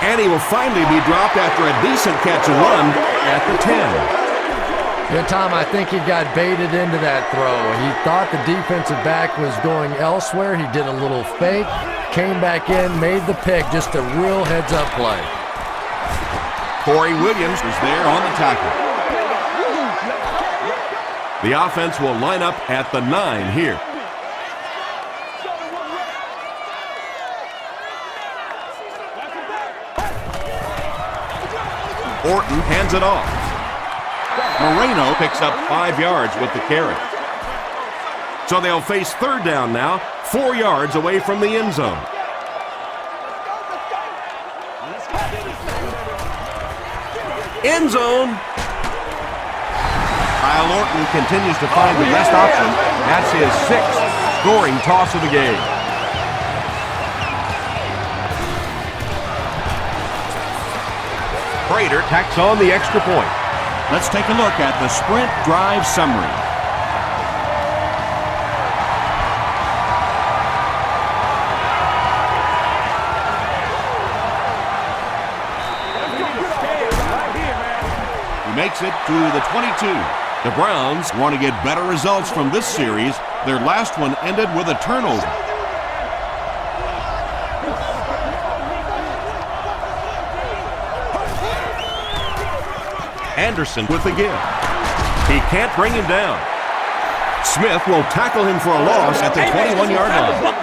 Speaker 1: And he will finally be dropped after a decent catch and run at the 10.
Speaker 2: Yeah, Tom, I think he got baited into that throw. He thought the defensive back was going elsewhere. He did a little fake, came back in, made the pick, just a real heads-up play.
Speaker 3: Corey Williams was there on the tackle.
Speaker 1: The offense will line up at the 9 here. Orton hands it off. Moreno picks up 5 yards with the carry. So they'll face third down now, 4 yards away from the end zone. End zone. Kyle Orton continues to find the best option. That's his 6th scoring toss of the game. Prater tacks on the extra point.
Speaker 3: Let's take a look at the sprint drive summary. He makes it to the 22. The Browns want to get better results from this series. Their last one ended with a turnover.
Speaker 1: Anderson with the give. He can't bring him down. Smith will tackle him for a loss at the 21-yard line.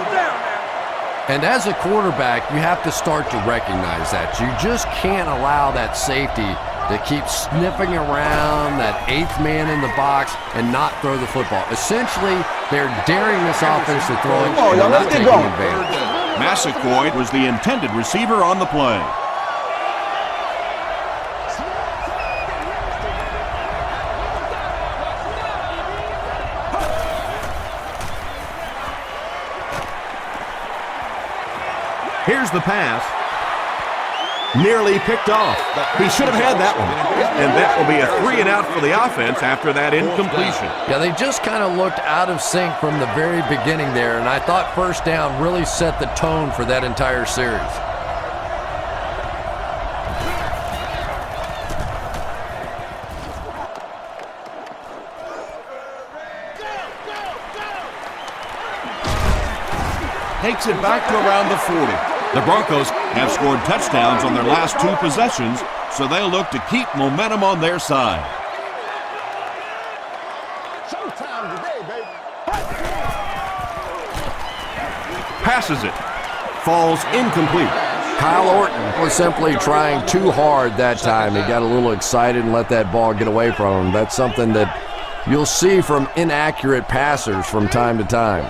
Speaker 2: And as a quarterback, you have to start to recognize that. You just can't allow that safety to keep sniffing around that 8th man in the box and not throw the football. Essentially, they're daring this offense to throw it and not taking advantage.
Speaker 3: Massaquoi was the intended receiver on the play.
Speaker 1: Here's the pass. Nearly picked off. He should have had that one. And that will be a 3 and out for the offense after that incompletion.
Speaker 2: Yeah, they just kind of looked out of sync from the very beginning there, and I thought first down really set the tone for that entire series.
Speaker 3: Takes it back to around the 40. The Broncos have scored touchdowns on their last 2 possessions, so they'll look to keep momentum on their side.
Speaker 4: Showtime today, baby.
Speaker 1: Passes it. Falls incomplete.
Speaker 2: Kyle Orton was simply trying too hard that time. He got a little excited and let that ball get away from him. That's something that you'll see from inaccurate passers from time to time.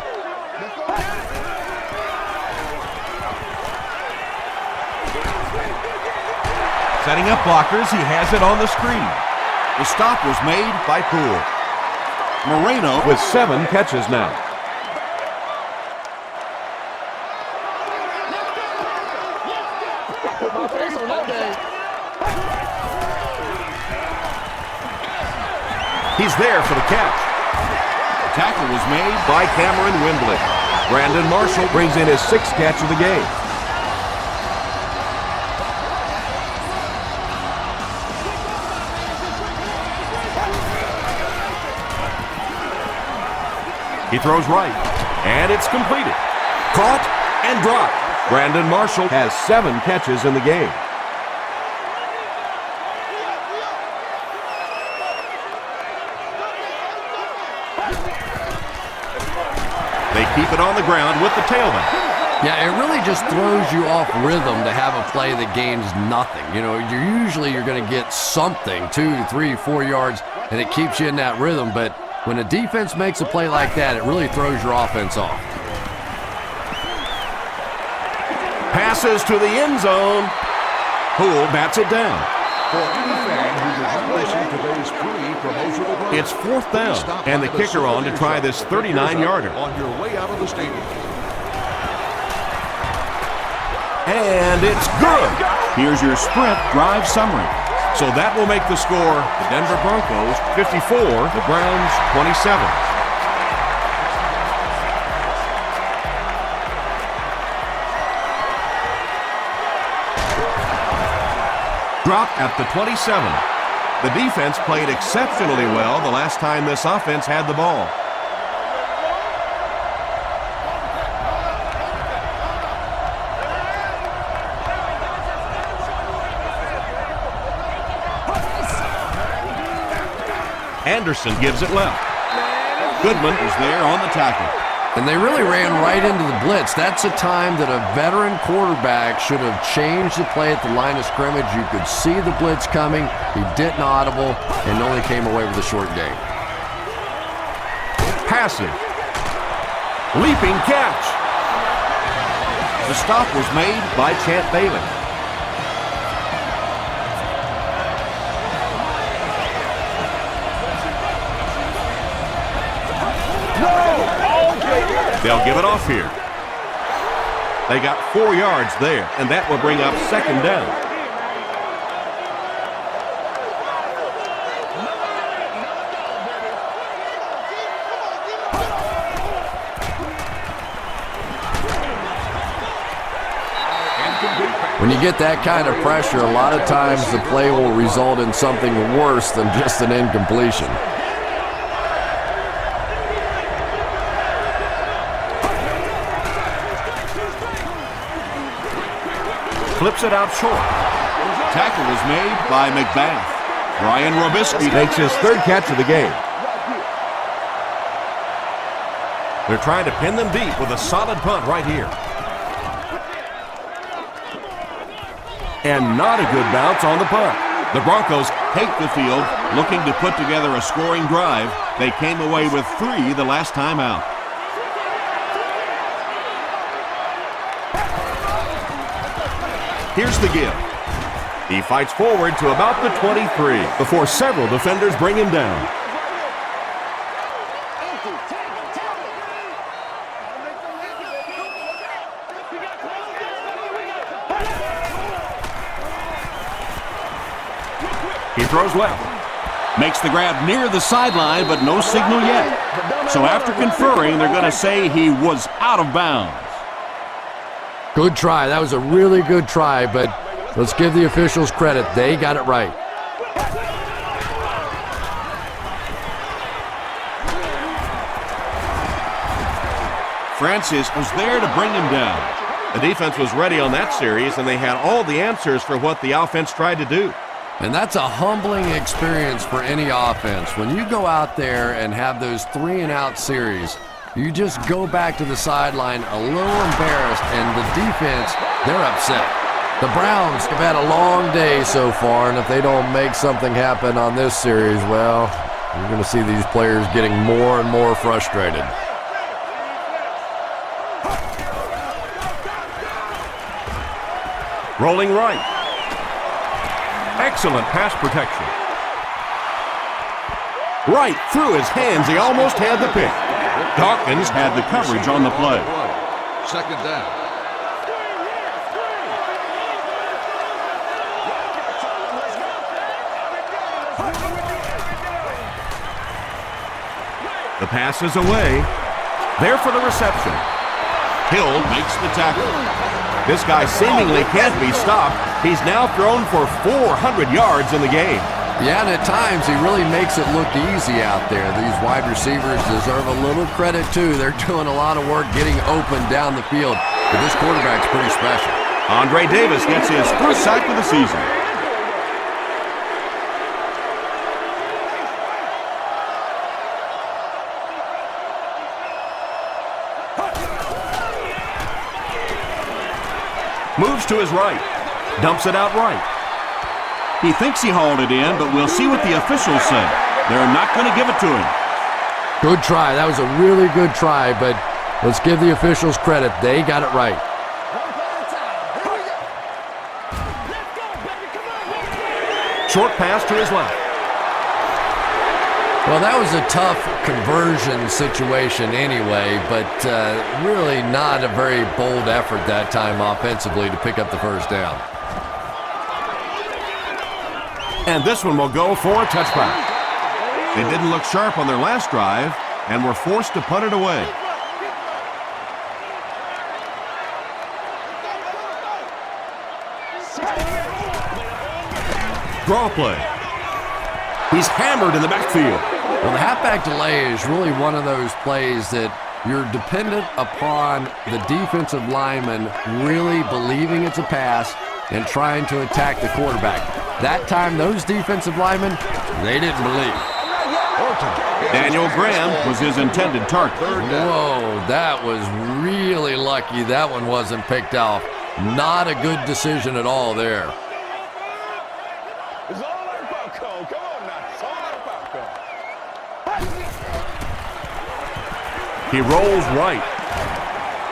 Speaker 1: Setting up blockers, he has it on the screen.
Speaker 3: The stop was made by Poole. Moreno
Speaker 1: With 7 catches now. He's there for the catch.
Speaker 3: Tackle was made.
Speaker 1: By Cameron Windley. Brandon Marshall brings in his 6th catch of the game. He throws right, and it's completed. Caught and dropped. Brandon Marshall has 7 catches in the game. They keep it on the ground with the tailback.
Speaker 2: Yeah, it really just throws you off rhythm to have a play that gains nothing. You know, you're going to get something, 2, 3, 4 yards, and it keeps you in that rhythm. But when a defense makes a play like that, it really throws your offense off.
Speaker 1: Passes to the end zone. Poole bats it down.
Speaker 6: For any fan who did not listen to today's pre-promotional drive,
Speaker 1: It's 4th down,
Speaker 6: stop
Speaker 1: and
Speaker 6: by
Speaker 1: the kicker on to try this 39-yarder.
Speaker 6: on your way out of the stadium.
Speaker 1: And it's good.
Speaker 3: Here's your sprint drive summary.
Speaker 1: So that will make the score the Denver Broncos 54, the Browns 27. Dropped at the 27. The defense played exceptionally well the last time this offense had the ball. Anderson gives it left.
Speaker 3: Goodman is there on the tackle.
Speaker 2: And they really ran right into the blitz. That's a time that a veteran quarterback should have changed the play at the line of scrimmage. You could see the blitz coming. He didn't audible and only came away with a short gain.
Speaker 1: Passive. Leaping catch.
Speaker 3: The stop was made
Speaker 1: By Champ Bailey. They'll give it off here. They got 4 yards there, and that will bring up 2nd down.
Speaker 2: When you get that kind of pressure, a lot of times the play will result in something worse than just an incompletion.
Speaker 1: Flips it out short.
Speaker 3: Tackle was made by McBath. Brian Robisky
Speaker 1: Makes his 3rd catch of the game. They're trying to pin them deep with a solid punt right here. And not a good bounce on the punt.
Speaker 3: The Broncos take the field, looking to put together a scoring drive. They came away with 3 the last time out.
Speaker 1: Here's the give. He fights forward to about the 23 before several defenders bring him down. He throws left.
Speaker 3: Makes the grab near the sideline, but no signal yet. So after conferring, they're going to say he was out of bounds.
Speaker 2: Good try. That was a really good try, but let's give the officials credit. They got it right.
Speaker 3: Francis was there to bring him down.
Speaker 1: The defense was ready on that series, and they had all the answers for what the offense tried to do.
Speaker 2: And that's a humbling experience for any offense. When you go out there and have those 3-and-out series, you just go back to the sideline a little embarrassed, and the defense, they're upset. The Browns have had a long day so far, and if they don't make something happen on this series, well, you're going to see these players getting more and more frustrated.
Speaker 1: Rolling right. Excellent pass protection. Right through his hands. He almost had the pick.
Speaker 3: Dawkins had the coverage on the play.
Speaker 6: 2nd down.
Speaker 1: The pass is away. There for the reception.
Speaker 3: Hill makes the tackle.
Speaker 1: This guy seemingly can't be stopped. He's now thrown for 400 yards in the game.
Speaker 2: Yeah, and at times he really makes it look easy out there. These wide receivers deserve a little credit too. They're doing a lot of work getting open down the field. But this quarterback's pretty special.
Speaker 3: Andre Davis gets his first sack of the season.
Speaker 1: Moves to his right. Dumps it out right.
Speaker 3: He thinks he hauled it in, but we'll see what the officials say. They're not going to give it to him.
Speaker 2: Good try. That was a really good try, but let's give the officials credit. They got it right.
Speaker 1: Short pass to his left.
Speaker 2: Well, that was a tough conversion situation anyway, but really not a very bold effort that time offensively to pick up the first down.
Speaker 1: And this one will go for a touchback.
Speaker 3: They didn't look sharp on their last drive and were forced to punt it away.
Speaker 1: Draw play. He's hammered in the backfield.
Speaker 2: Well, the halfback delay is really one of those plays that you're dependent upon the defensive lineman really believing it's a pass and trying to attack the quarterback. That time, those defensive linemen, they didn't believe.
Speaker 3: Daniel Graham was his intended target.
Speaker 2: Whoa, that was really lucky that one wasn't picked off. Not a good decision at all there.
Speaker 4: It's all about Cole. Come on now. It's all about Cole.
Speaker 1: He rolls right.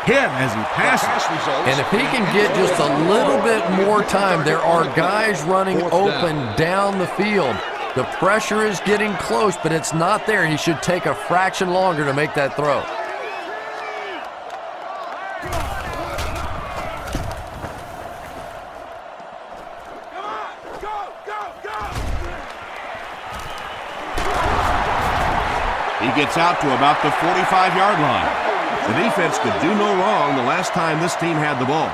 Speaker 1: Hit as he passes.
Speaker 2: And if he can get just a little bit more time, there are guys running open down the field. The pressure is getting close, but it's not there. He should take a fraction longer to make that throw.
Speaker 3: He gets out to about the 45-yard line. The defense could do no wrong the last time this team had the ball.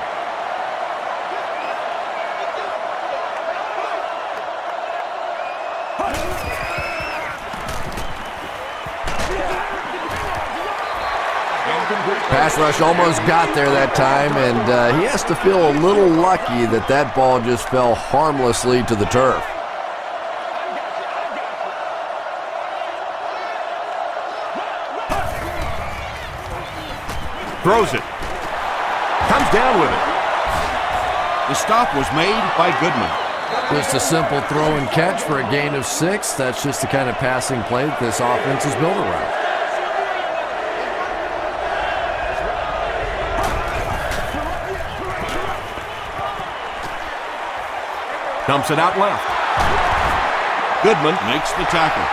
Speaker 2: Pass rush almost got there that time, and he has to feel a little lucky that that ball just fell harmlessly to the turf.
Speaker 1: Throws it. Comes down with it.
Speaker 3: The stop was made by Goodman.
Speaker 2: Just a simple throw and catch for a gain of 6. That's just the kind of passing play that this offense is built around.
Speaker 1: Dumps it out left.
Speaker 3: Goodman makes the tackle.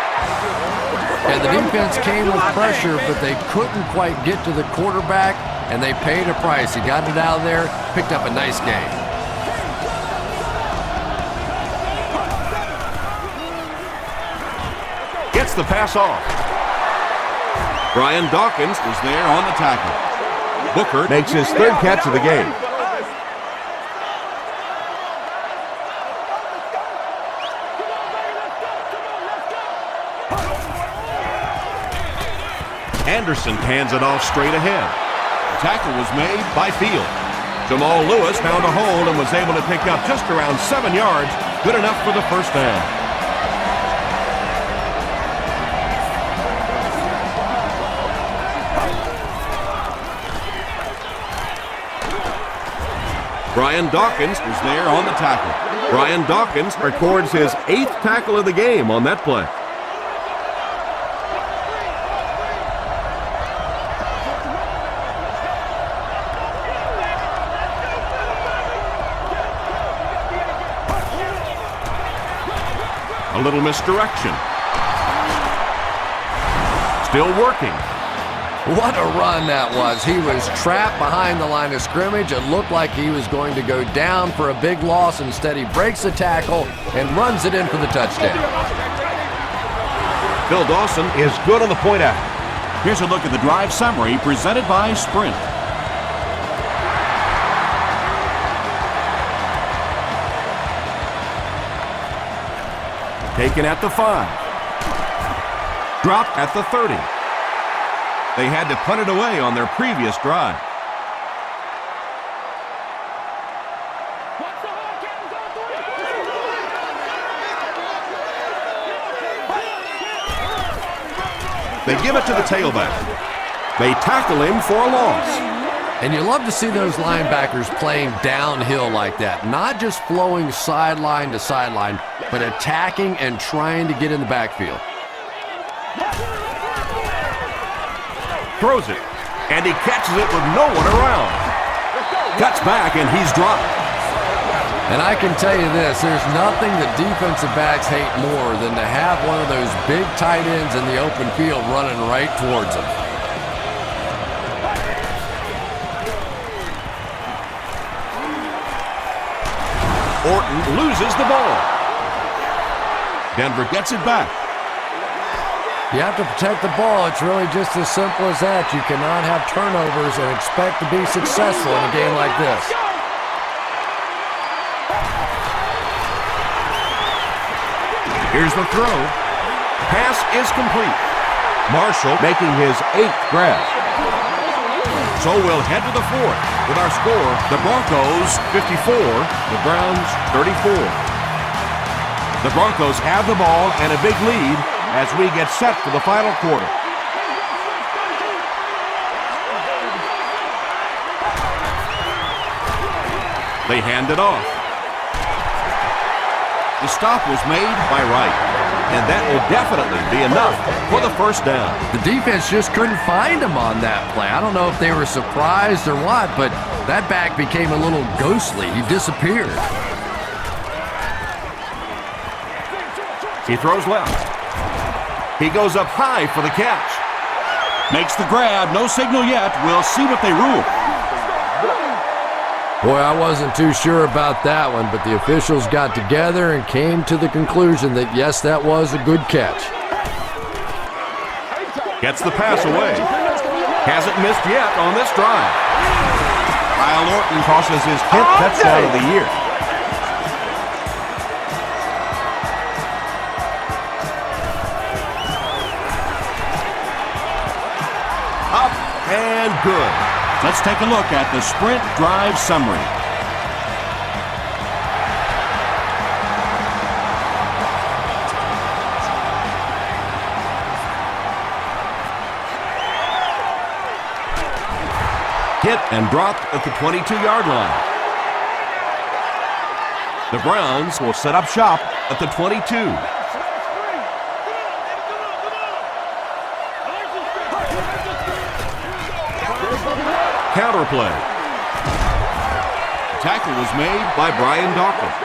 Speaker 2: And the defense came with pressure, but they couldn't quite get to the quarterback, and they paid a price. He got it out of there, picked up a nice gain.
Speaker 1: Gets the pass off.
Speaker 3: Brian Dawkins was there on the tackle.
Speaker 1: Booker makes his third catch of the game. Anderson hands it off straight ahead.
Speaker 3: The tackle was made by Field.
Speaker 1: Jamal Lewis found a hole and was able to pick up just around 7 yards. Good enough for the first down. Brian Dawkins was there on the tackle. Brian Dawkins records his 8th tackle of the game on that play. A little misdirection. Still working.
Speaker 2: What a run that was. He was trapped behind the line of scrimmage. It looked like he was going to go down for a big loss. Instead, he breaks the tackle and runs it in for the touchdown.
Speaker 1: Phil Dawson is good on the point after.
Speaker 3: Here's a look at the drive summary presented by Sprint.
Speaker 1: Taken at the 5. Dropped at the 30.
Speaker 3: They had to punt it away on their previous drive. They give it to the tailback. They tackle him for a loss.
Speaker 2: And you love to see those linebackers playing downhill like that, not just flowing sideline to sideline, but attacking and trying to get in the backfield.
Speaker 1: Throws it, and he catches it with no one around. Cuts back, and he's dropped.
Speaker 2: And I can tell you this, there's nothing that defensive backs hate more than to have one of those big tight ends in the open field running right towards them.
Speaker 3: Orton loses the ball. Denver gets it back.
Speaker 2: You have to protect the ball. It's really just as simple as that. You cannot have turnovers and expect to be successful in a game like this.
Speaker 1: Here's the throw. Pass is complete. Marshall making his 8th grab.
Speaker 3: So we'll head to the 4th with our score, the Broncos 54, the Browns 34. The Broncos have the ball and a big lead as we get set for the final quarter. They hand it off. The stop was made by Wright, and that will definitely be enough for the first down.
Speaker 2: The defense just couldn't find him on that play. I don't know if they were surprised or what, but that back became a little ghostly. He disappeared.
Speaker 1: He throws left. He goes up high for the catch.
Speaker 3: Makes the grab. No signal yet. We'll see what they rule.
Speaker 2: Boy, I wasn't too sure about that one, but the officials got together and came to the conclusion that, yes, that was a good catch.
Speaker 1: Gets the pass away. Hasn't missed yet on this drive.
Speaker 3: Kyle Orton tosses his 10th touchdown of the year.
Speaker 1: Up and good.
Speaker 3: Let's take a look at the Sprint drive summary.
Speaker 1: Hit and dropped at the 22-yard line. The Browns will set up shop at the 22. Counter play.
Speaker 3: Tackle was made by Brian Dawkins.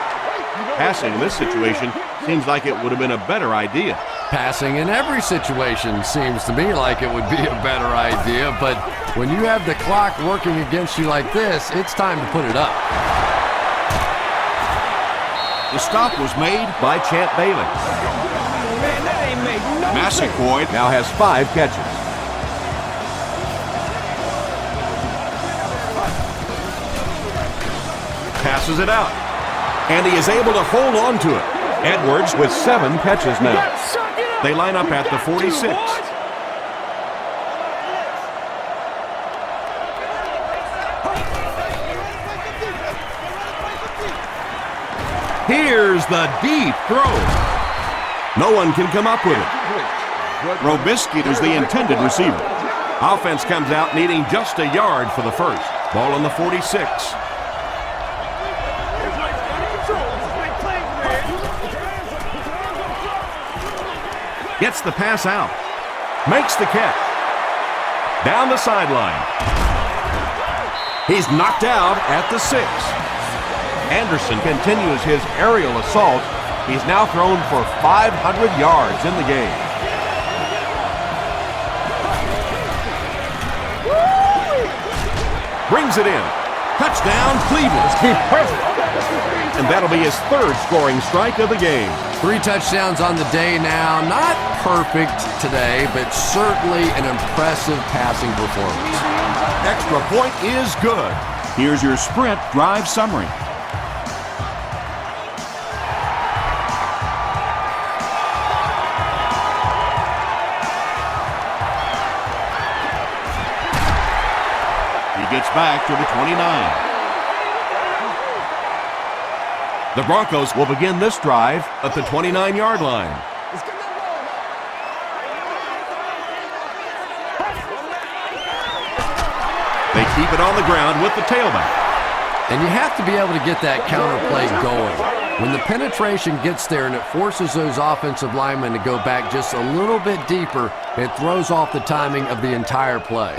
Speaker 3: Passing in this situation seems like it would have been a better idea.
Speaker 2: Passing in every situation seems to me like it would be a better idea, but when you have the clock working against you like this, it's time to put it up.
Speaker 3: The stop was made by Champ Bailey. Massaquoi
Speaker 1: Now has 5 catches. Passes it out. And he is able to hold on to it. Edwards with 7 catches now. They line up at the 46. Here's the deep throw. No one can come up with it.
Speaker 3: Robisky is the intended receiver.
Speaker 1: Offense comes out needing just a yard for the first. Ball on the 46. Gets the pass out. Makes the catch. Down the sideline. He's knocked out at the 6. Anderson continues his aerial assault. He's now thrown for 500 yards in the game. Brings it in. Touchdown, Cleveland. And that'll be his 3rd scoring strike of the game.
Speaker 2: 3 touchdowns on the day now. Not perfect today, but certainly an impressive passing performance.
Speaker 1: Extra point is good.
Speaker 3: Here's your Sprint drive summary. He gets back to the 29.
Speaker 1: The Broncos will begin this drive at the 29-yard line. They keep it on the ground with the tailback.
Speaker 2: And you have to be able to get that counter play going. When the penetration gets there and it forces those offensive linemen to go back just a little bit deeper, it throws off the timing of the entire play.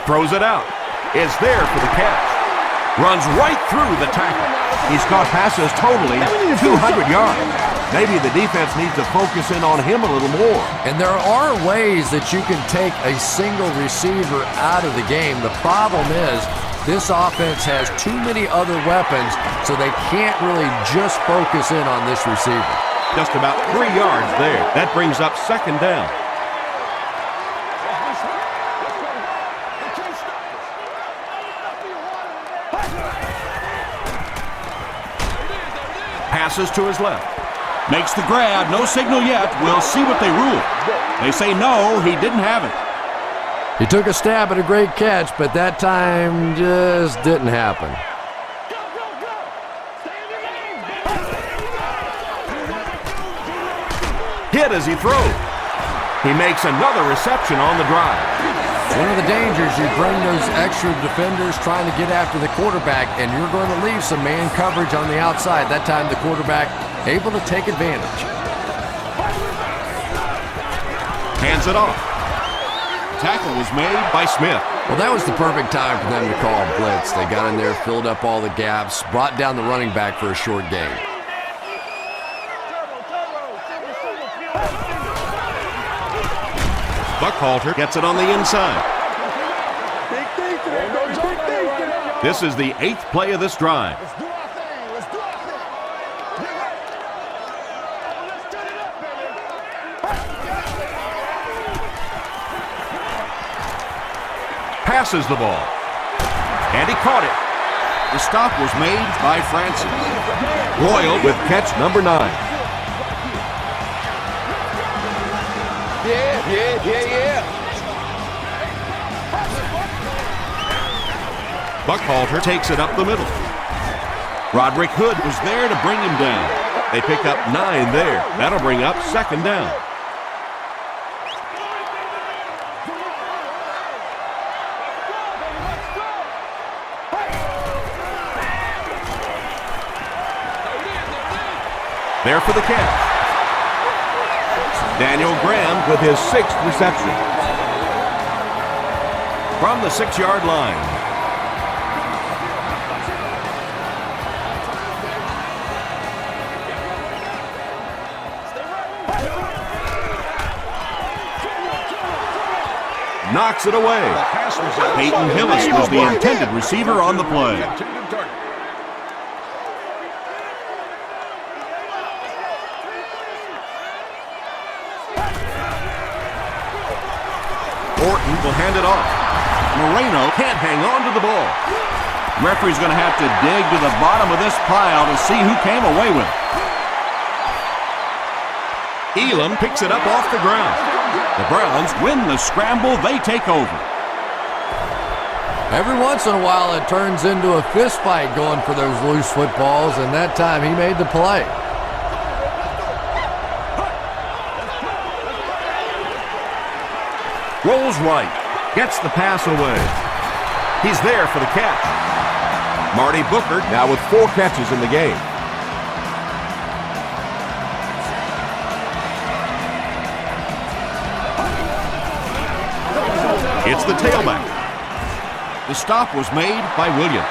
Speaker 1: Throws it out. It's there for the catch. Runs right through the tackle. He's caught passes totaling 200 yards. Maybe the defense needs to focus in on him a little more.
Speaker 2: And there are ways that you can take a single receiver out of the game. The problem is this offense has too many other weapons, so they can't really just focus in on this receiver.
Speaker 1: Just about 3 yards there. That brings up second down. Passes to his left.
Speaker 3: Makes the grab. No signal yet. We'll see what they rule. They say no, he didn't have it.
Speaker 2: He took a stab at a great catch, but that time just didn't happen.
Speaker 1: Hit as he throws. He makes another reception on the drive.
Speaker 2: One of the dangers, you bring those extra defenders trying to get after the quarterback, and you're going to leave some man coverage on the outside. That time the quarterback able to take advantage.
Speaker 1: Hands it off.
Speaker 3: Tackle was made by Smith.
Speaker 2: Well, that was the perfect time for them to call a blitz. They got in there, filled up all the gaps, brought down the running back for a short gain.
Speaker 1: Buckhalter gets it on the inside. This is the 8th play of this drive. Passes the ball. And he caught it.
Speaker 3: The stop was made by Francis.
Speaker 1: Royal with catch number 9. Buckhalter takes it up the middle. Roderick Hood was there to bring him down. They pick up 9 there. That'll bring up second down. There for the catch. Daniel Graham with his 6th reception. From the 6-yard line. Knocks it away.
Speaker 3: Peyton Hillis was the intended receiver on the play.
Speaker 1: Orton will hand it off.
Speaker 3: Moreno
Speaker 1: Can't hang on to the ball.
Speaker 3: Referee's going to have to dig to the bottom of this pile to see who came away with it.
Speaker 1: Elam picks it up off the ground.
Speaker 3: The Browns win the scramble. They take over.
Speaker 2: Every once in a while it turns into a fist fight going for those loose footballs, and that time he made the play.
Speaker 1: Rolls right. Gets the pass away. He's there for the catch. Marty Booker now with 4 catches in the game. It's the tailback.
Speaker 3: The stop was made by Williams.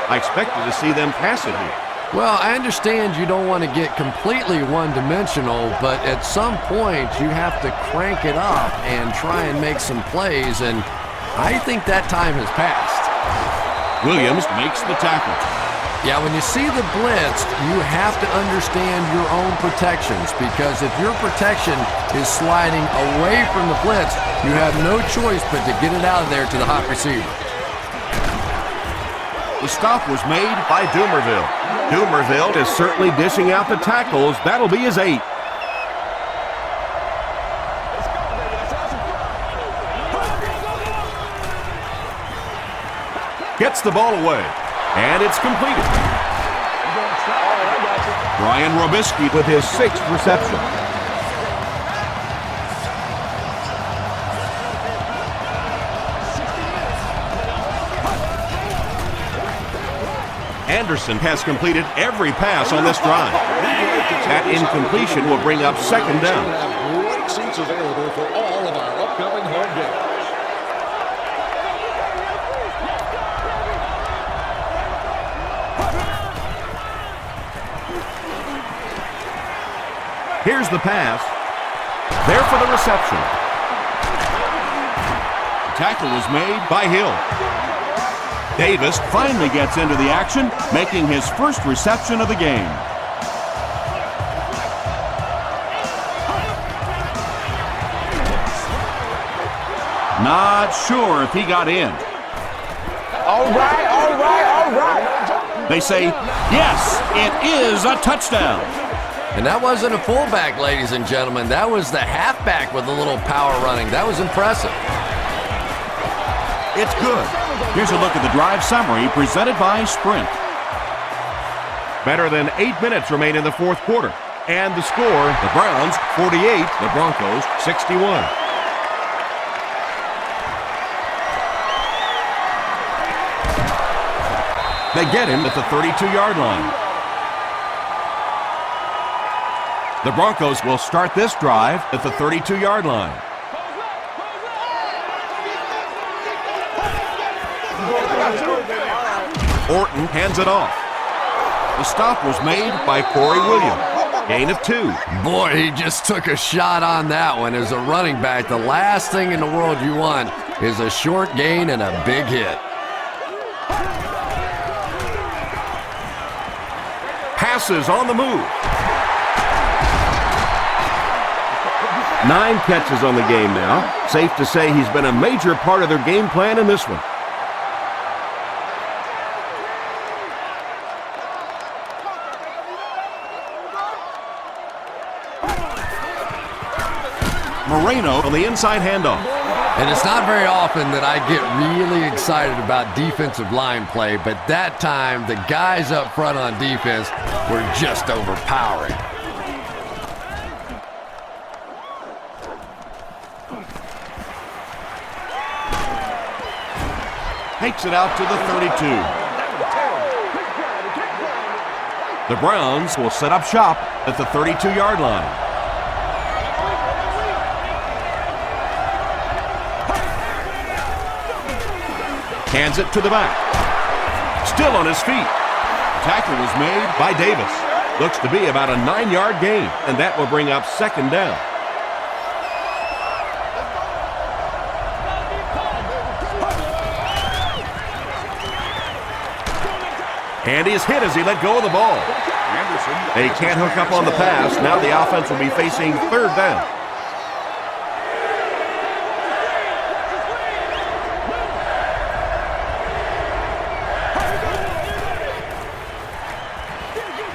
Speaker 1: I expected to see them pass it here.
Speaker 2: Well, I understand you don't want to get completely one-dimensional, but at some point you have to crank it up and try and make some plays, and I think that time has passed.
Speaker 3: Williams makes the tackle.
Speaker 2: Yeah, when you see the blitz, you have to understand your own protections, because if your protection is sliding away from the blitz, you have no choice but to get it out of there to the hot receiver.
Speaker 3: The stop was made
Speaker 1: By Dumerville. Dumerville is certainly dishing out the tackles. That'll be his 8th. Gets the ball away. And it's completed.
Speaker 3: Brian Robisky
Speaker 1: With his 6th reception. Anderson has completed every pass on this drive. That incompletion will bring up 2nd down.
Speaker 6: Have great seats available for all of our upcoming home games.
Speaker 1: Here's the pass. There for the reception.
Speaker 3: tackle was made by Hill. Davis finally gets into the action, making his first reception of the game. Not sure if he got in.
Speaker 4: All right.
Speaker 3: They say, yes, it is a touchdown.
Speaker 2: And that wasn't a fullback, ladies and gentlemen. That was the halfback with a little power running. That was impressive.
Speaker 3: It's good. Here's a look at the drive summary presented by Sprint.
Speaker 1: Better than 8 minutes remain in the fourth quarter. And the score, the Browns 48, the Broncos 61. They get him at the 32-yard line. The Broncos will start this drive at the 32-yard line. Orton hands it off. The stop was made by Corey Williams. Gain of 2.
Speaker 2: Boy, he just took a shot on that one. As a running back, the last thing in the world you want is a short gain and a big hit.
Speaker 1: Passes on the move. 9 catches on the game now. Safe to say he's been a major part of their game plan in this one. Moreno on the inside handoff.
Speaker 2: And it's not very often that I get really excited about defensive line play, but that time the guys up front on defense were just overpowering.
Speaker 3: Takes it out to the 32.
Speaker 1: The Browns will set up shop at the 32-yard line. Hands it to the back. Still on his feet.
Speaker 3: Tackle was made
Speaker 1: By Davis. Looks to be about a 9-yard gain, and that will bring up 2nd down. And he's hit as he let go of the ball. They can't hook up on the pass. Now the offense will be facing 3rd down.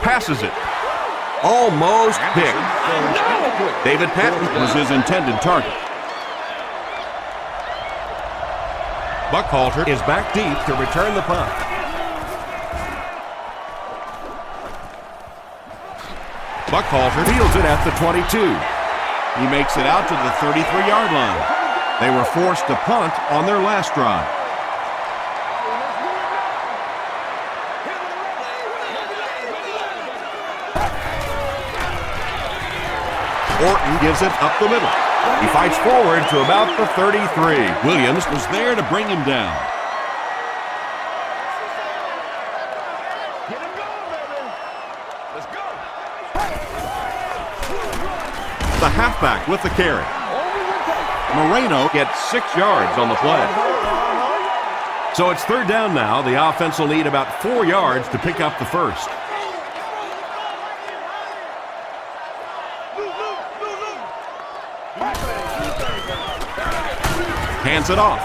Speaker 1: Passes it. Almost picked. David Patton
Speaker 3: was his intended target.
Speaker 1: Buckhalter is back deep to return the punt. Buckhalter fields it at the 22.
Speaker 3: He makes it out to the 33-yard line.
Speaker 1: They were forced to punt on their last drive. Orton gives it up the middle. He fights forward to about the 33.
Speaker 3: Williams was there to bring him down.
Speaker 1: The halfback with the carry. Moreno gets 6 yards on the play. So it's third down now. The offense will need about 4 yards to pick up the first. Hands it off.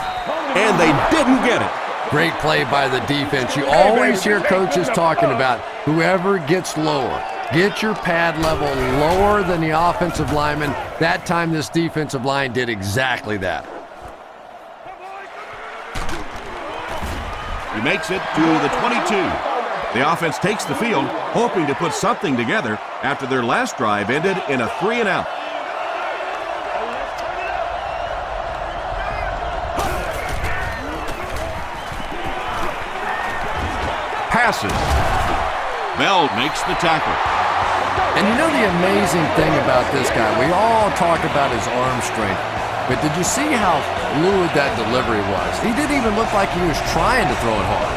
Speaker 1: And they didn't get it.
Speaker 2: Great play by the defense. You always hear coaches talking about whoever gets lower. Get your pad level lower than the offensive lineman. That time this defensive line did exactly that.
Speaker 3: He makes it to the 22. The offense takes the field, hoping to put something together after their last drive ended in a 3-and-out.
Speaker 1: Passes.
Speaker 3: Bell makes the tackle.
Speaker 2: And you know the amazing thing about this guy, we all talk about his arm strength, but did you see how fluid that delivery was? He didn't even look like he was trying to throw it hard.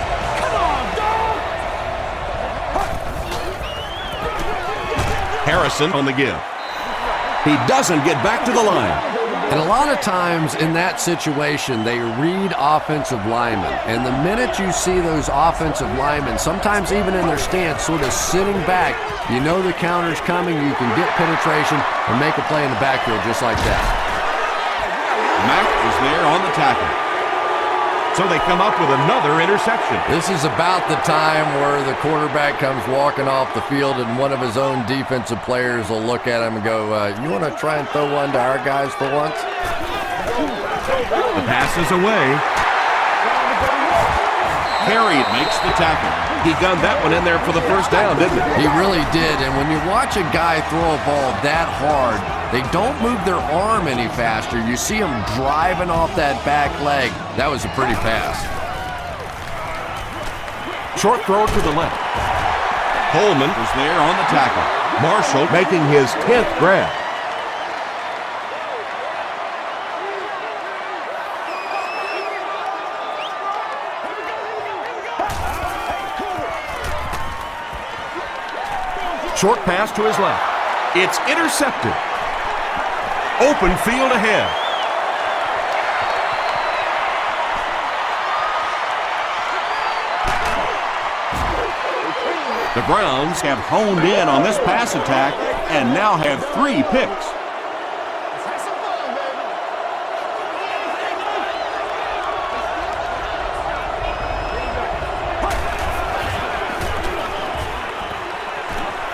Speaker 1: Harrison on the give. He doesn't get back to the line.
Speaker 2: And a lot of times in that situation, they read offensive linemen. And the minute you see those offensive linemen, sometimes even in their stance, sort of sitting back, you know the counter's coming, you can get penetration and make a play in the backfield just like that.
Speaker 3: Mack is there on the tackle.
Speaker 1: So they come up with another interception.
Speaker 2: This is about the time where the quarterback comes walking off the field and one of his own defensive players will look at him and go, you want to try and throw one to our guys for once?
Speaker 1: The pass is away.
Speaker 3: Carey makes the tackle.
Speaker 1: He gunned that one in there for the first down, didn't he?
Speaker 2: He really did. And when you watch a guy throw a ball that hard, they don't move their arm any faster. You see him driving off that back leg. That was a pretty pass.
Speaker 1: Short throw to the left.
Speaker 3: Coleman was there on the tackle.
Speaker 1: Marshall making his 10th grab. Short pass to his left. It's intercepted. Open field ahead.
Speaker 3: The Browns have honed in on this pass attack and now have 3 picks.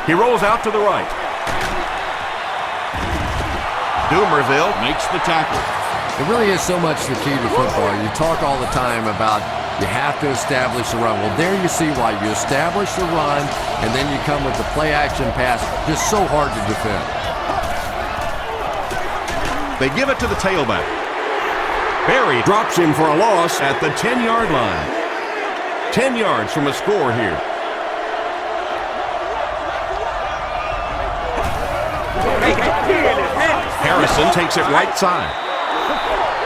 Speaker 1: He rolls out to the right. Dumerville
Speaker 3: Makes the tackle.
Speaker 2: It really is so much the key to football. You talk all the time about you have to establish the run. Well, there you see why. You establish the run, and then you come with the play-action pass. Just so hard to defend.
Speaker 1: They give it to the tailback. Berry drops him for a loss at the 10-yard line. 10 yards from a score here. Harrison takes it right side.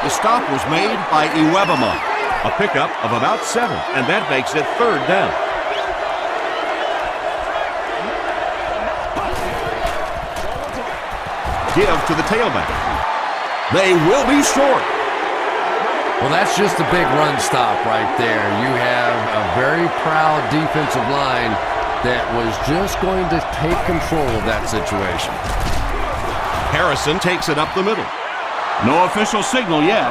Speaker 3: The stop was made by Iwebama.
Speaker 1: A pickup of about 7, and that makes it third down. Give to the tailback. They will be short.
Speaker 2: Well, that's just a big run stop right there. You have a very proud defensive line that was just going to take control of that situation.
Speaker 1: Harrison takes it up the middle.
Speaker 3: No official signal yet.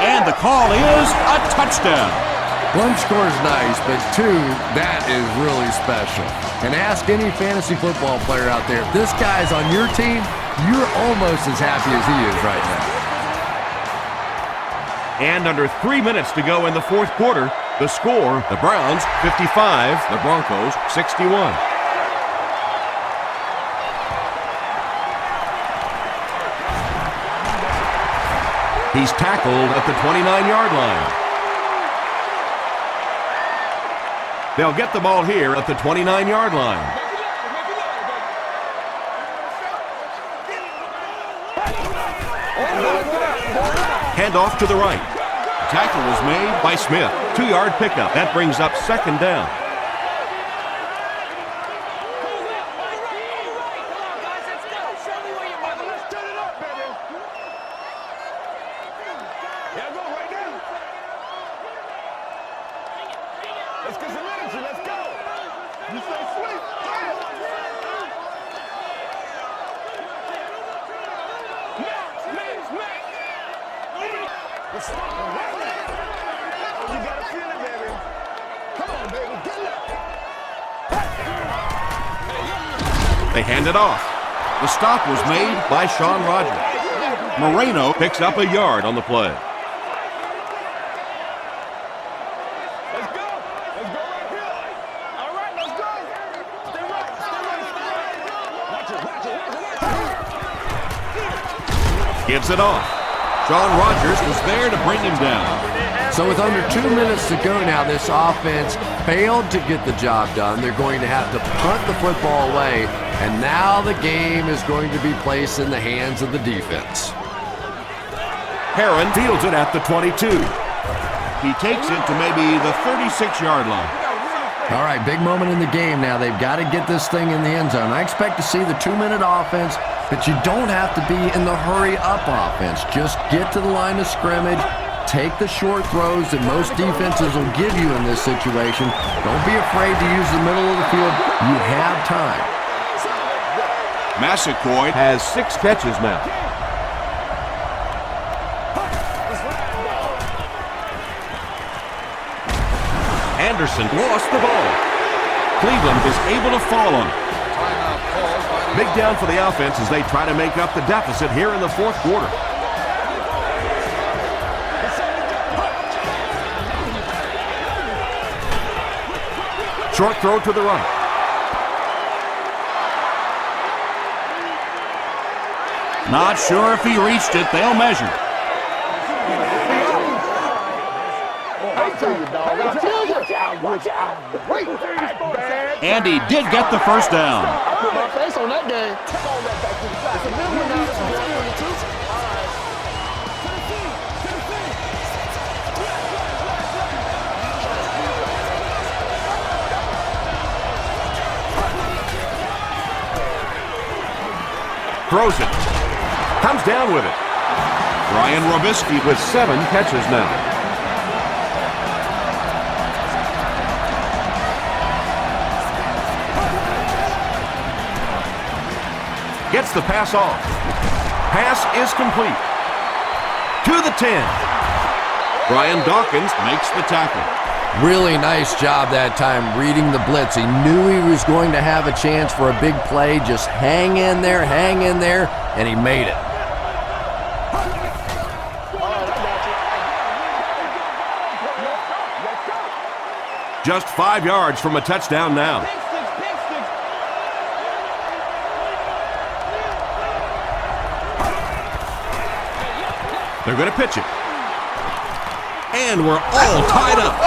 Speaker 3: And the call is a touchdown.
Speaker 2: 1 score is nice, but 2, that is really special. And ask any fantasy football player out there, if this guy's on your team, you're almost as happy as he is right now.
Speaker 1: And under 3 minutes to go in the fourth quarter, the score, the Browns 55, the Broncos 61. He's tackled at the 29-yard line. They'll get the ball here at the 29-yard line. Handoff to the right.
Speaker 3: The tackle was made
Speaker 1: By Smith. 2-yard pickup. That brings up second down.
Speaker 3: They hand it off. The stop was made by Sean Rogers. Moreno picks up a yard on the play.
Speaker 4: Let's go. Let's go right here. All right, let's go. Stay right. Watch it.
Speaker 3: Gives it off. Sean Rogers was there to bring him down.
Speaker 2: So with under 2 minutes to go now, this offense failed to get the job done. They're going to have to punt the football away, and now the game is going to be placed in the hands of the defense.
Speaker 3: Herron fields it at the 22. He takes it to maybe the 36-yard line.
Speaker 2: All right, big moment in the game now. They've got to get this thing in the end zone. I expect to see the 2-minute offense, but you don't have to be in the hurry-up offense. Just get to the line of scrimmage, take the short throws that most defenses will give you in this situation. Don't be afraid to use the middle of the field. You have time.
Speaker 3: Massaquoi
Speaker 1: Has 6 catches now. Anderson lost the ball.
Speaker 3: Cleveland is able to fall on it.
Speaker 6: Timeout called by the
Speaker 1: Big down for the offense as they try to make up the deficit here in the fourth quarter. Short throw to the right.
Speaker 3: Not sure if he reached it. They'll measure. And he did get the first down.
Speaker 5: Put my face on that game. It's a big one now.
Speaker 1: Throws it. Comes down with it.
Speaker 3: Brian Robisky
Speaker 1: With 7 catches now. Gets the pass off. Pass is complete. To the 10.
Speaker 3: Brian Dawkins makes the tackle.
Speaker 2: Really nice job that time reading the blitz. He knew he was going to have a chance for a big play. Just hang in there, and he made it.
Speaker 1: Just 5 yards from a touchdown now. They're going to pitch it. And we're all tied up.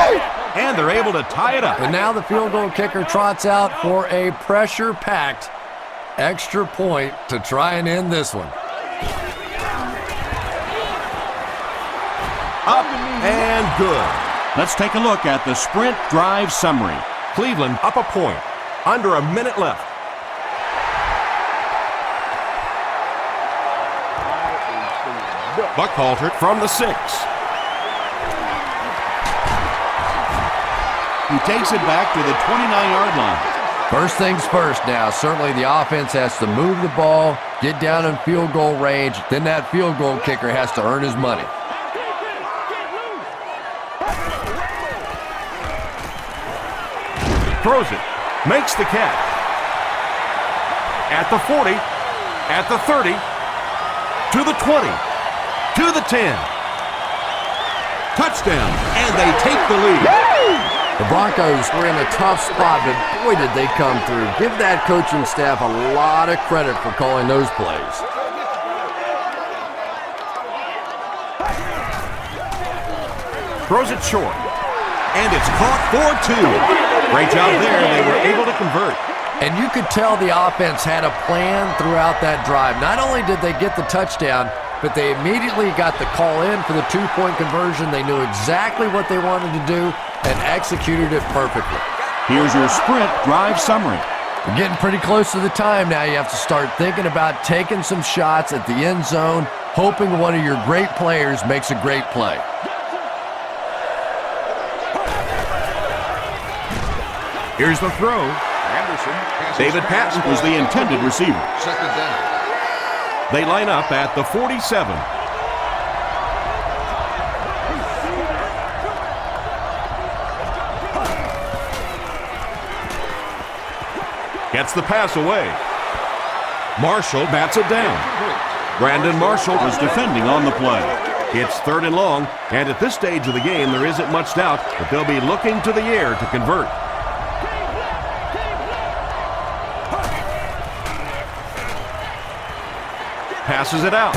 Speaker 1: And they're able to tie it up.
Speaker 2: And now the field goal kicker trots out for a pressure-packed extra point to try and end this one.
Speaker 1: Up and good.
Speaker 3: Let's take a look at the sprint drive summary.
Speaker 1: Cleveland up a point. Under a minute left. Buckhalter from the 6.
Speaker 3: He takes it back to the 29-yard line.
Speaker 2: First things first now. Certainly the offense has to move the ball, get down in field goal range. Then that field goal kicker has to earn his money.
Speaker 1: Throws it. Makes the catch. At the 40. At the 30. To the 20. To the 10. Touchdown. And they take the lead.
Speaker 2: The Broncos were in a tough spot, but boy, did they come through. Give that coaching staff a lot of credit for calling those plays.
Speaker 1: Throws it short. And it's caught for 2. Great job there. They were able to convert.
Speaker 2: And you could tell the offense had a plan throughout that drive. Not only did they get the touchdown, but they immediately got the call in for the 2-point conversion. They knew exactly what they wanted to do and executed it perfectly.
Speaker 3: Here's your sprint drive summary.
Speaker 2: We're getting pretty close to the time now. You have to start thinking about taking some shots at the end zone, hoping one of your great players makes a great play.
Speaker 1: Here's the throw.
Speaker 6: Anderson passes
Speaker 3: David
Speaker 6: pass
Speaker 3: Patton was the intended receiver.
Speaker 6: Second down.
Speaker 3: They line up at the 47. Gets the pass away. Marshall bats it down. Brandon Marshall was defending on the play. It's 3rd and long, and at this stage of the game, there isn't much doubt that they'll be looking to the air to convert. Passes it out.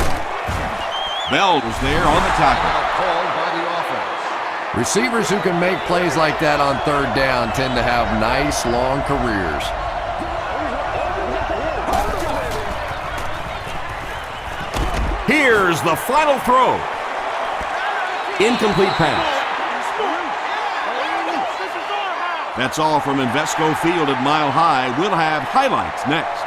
Speaker 3: Bell was there on the tackle.
Speaker 6: Called by the offense.
Speaker 2: Receivers who can make plays like that on 3rd down tend to have nice long careers.
Speaker 3: Here's the final throw. Incomplete pass. That's all from Invesco Field at Mile High. We'll have highlights next.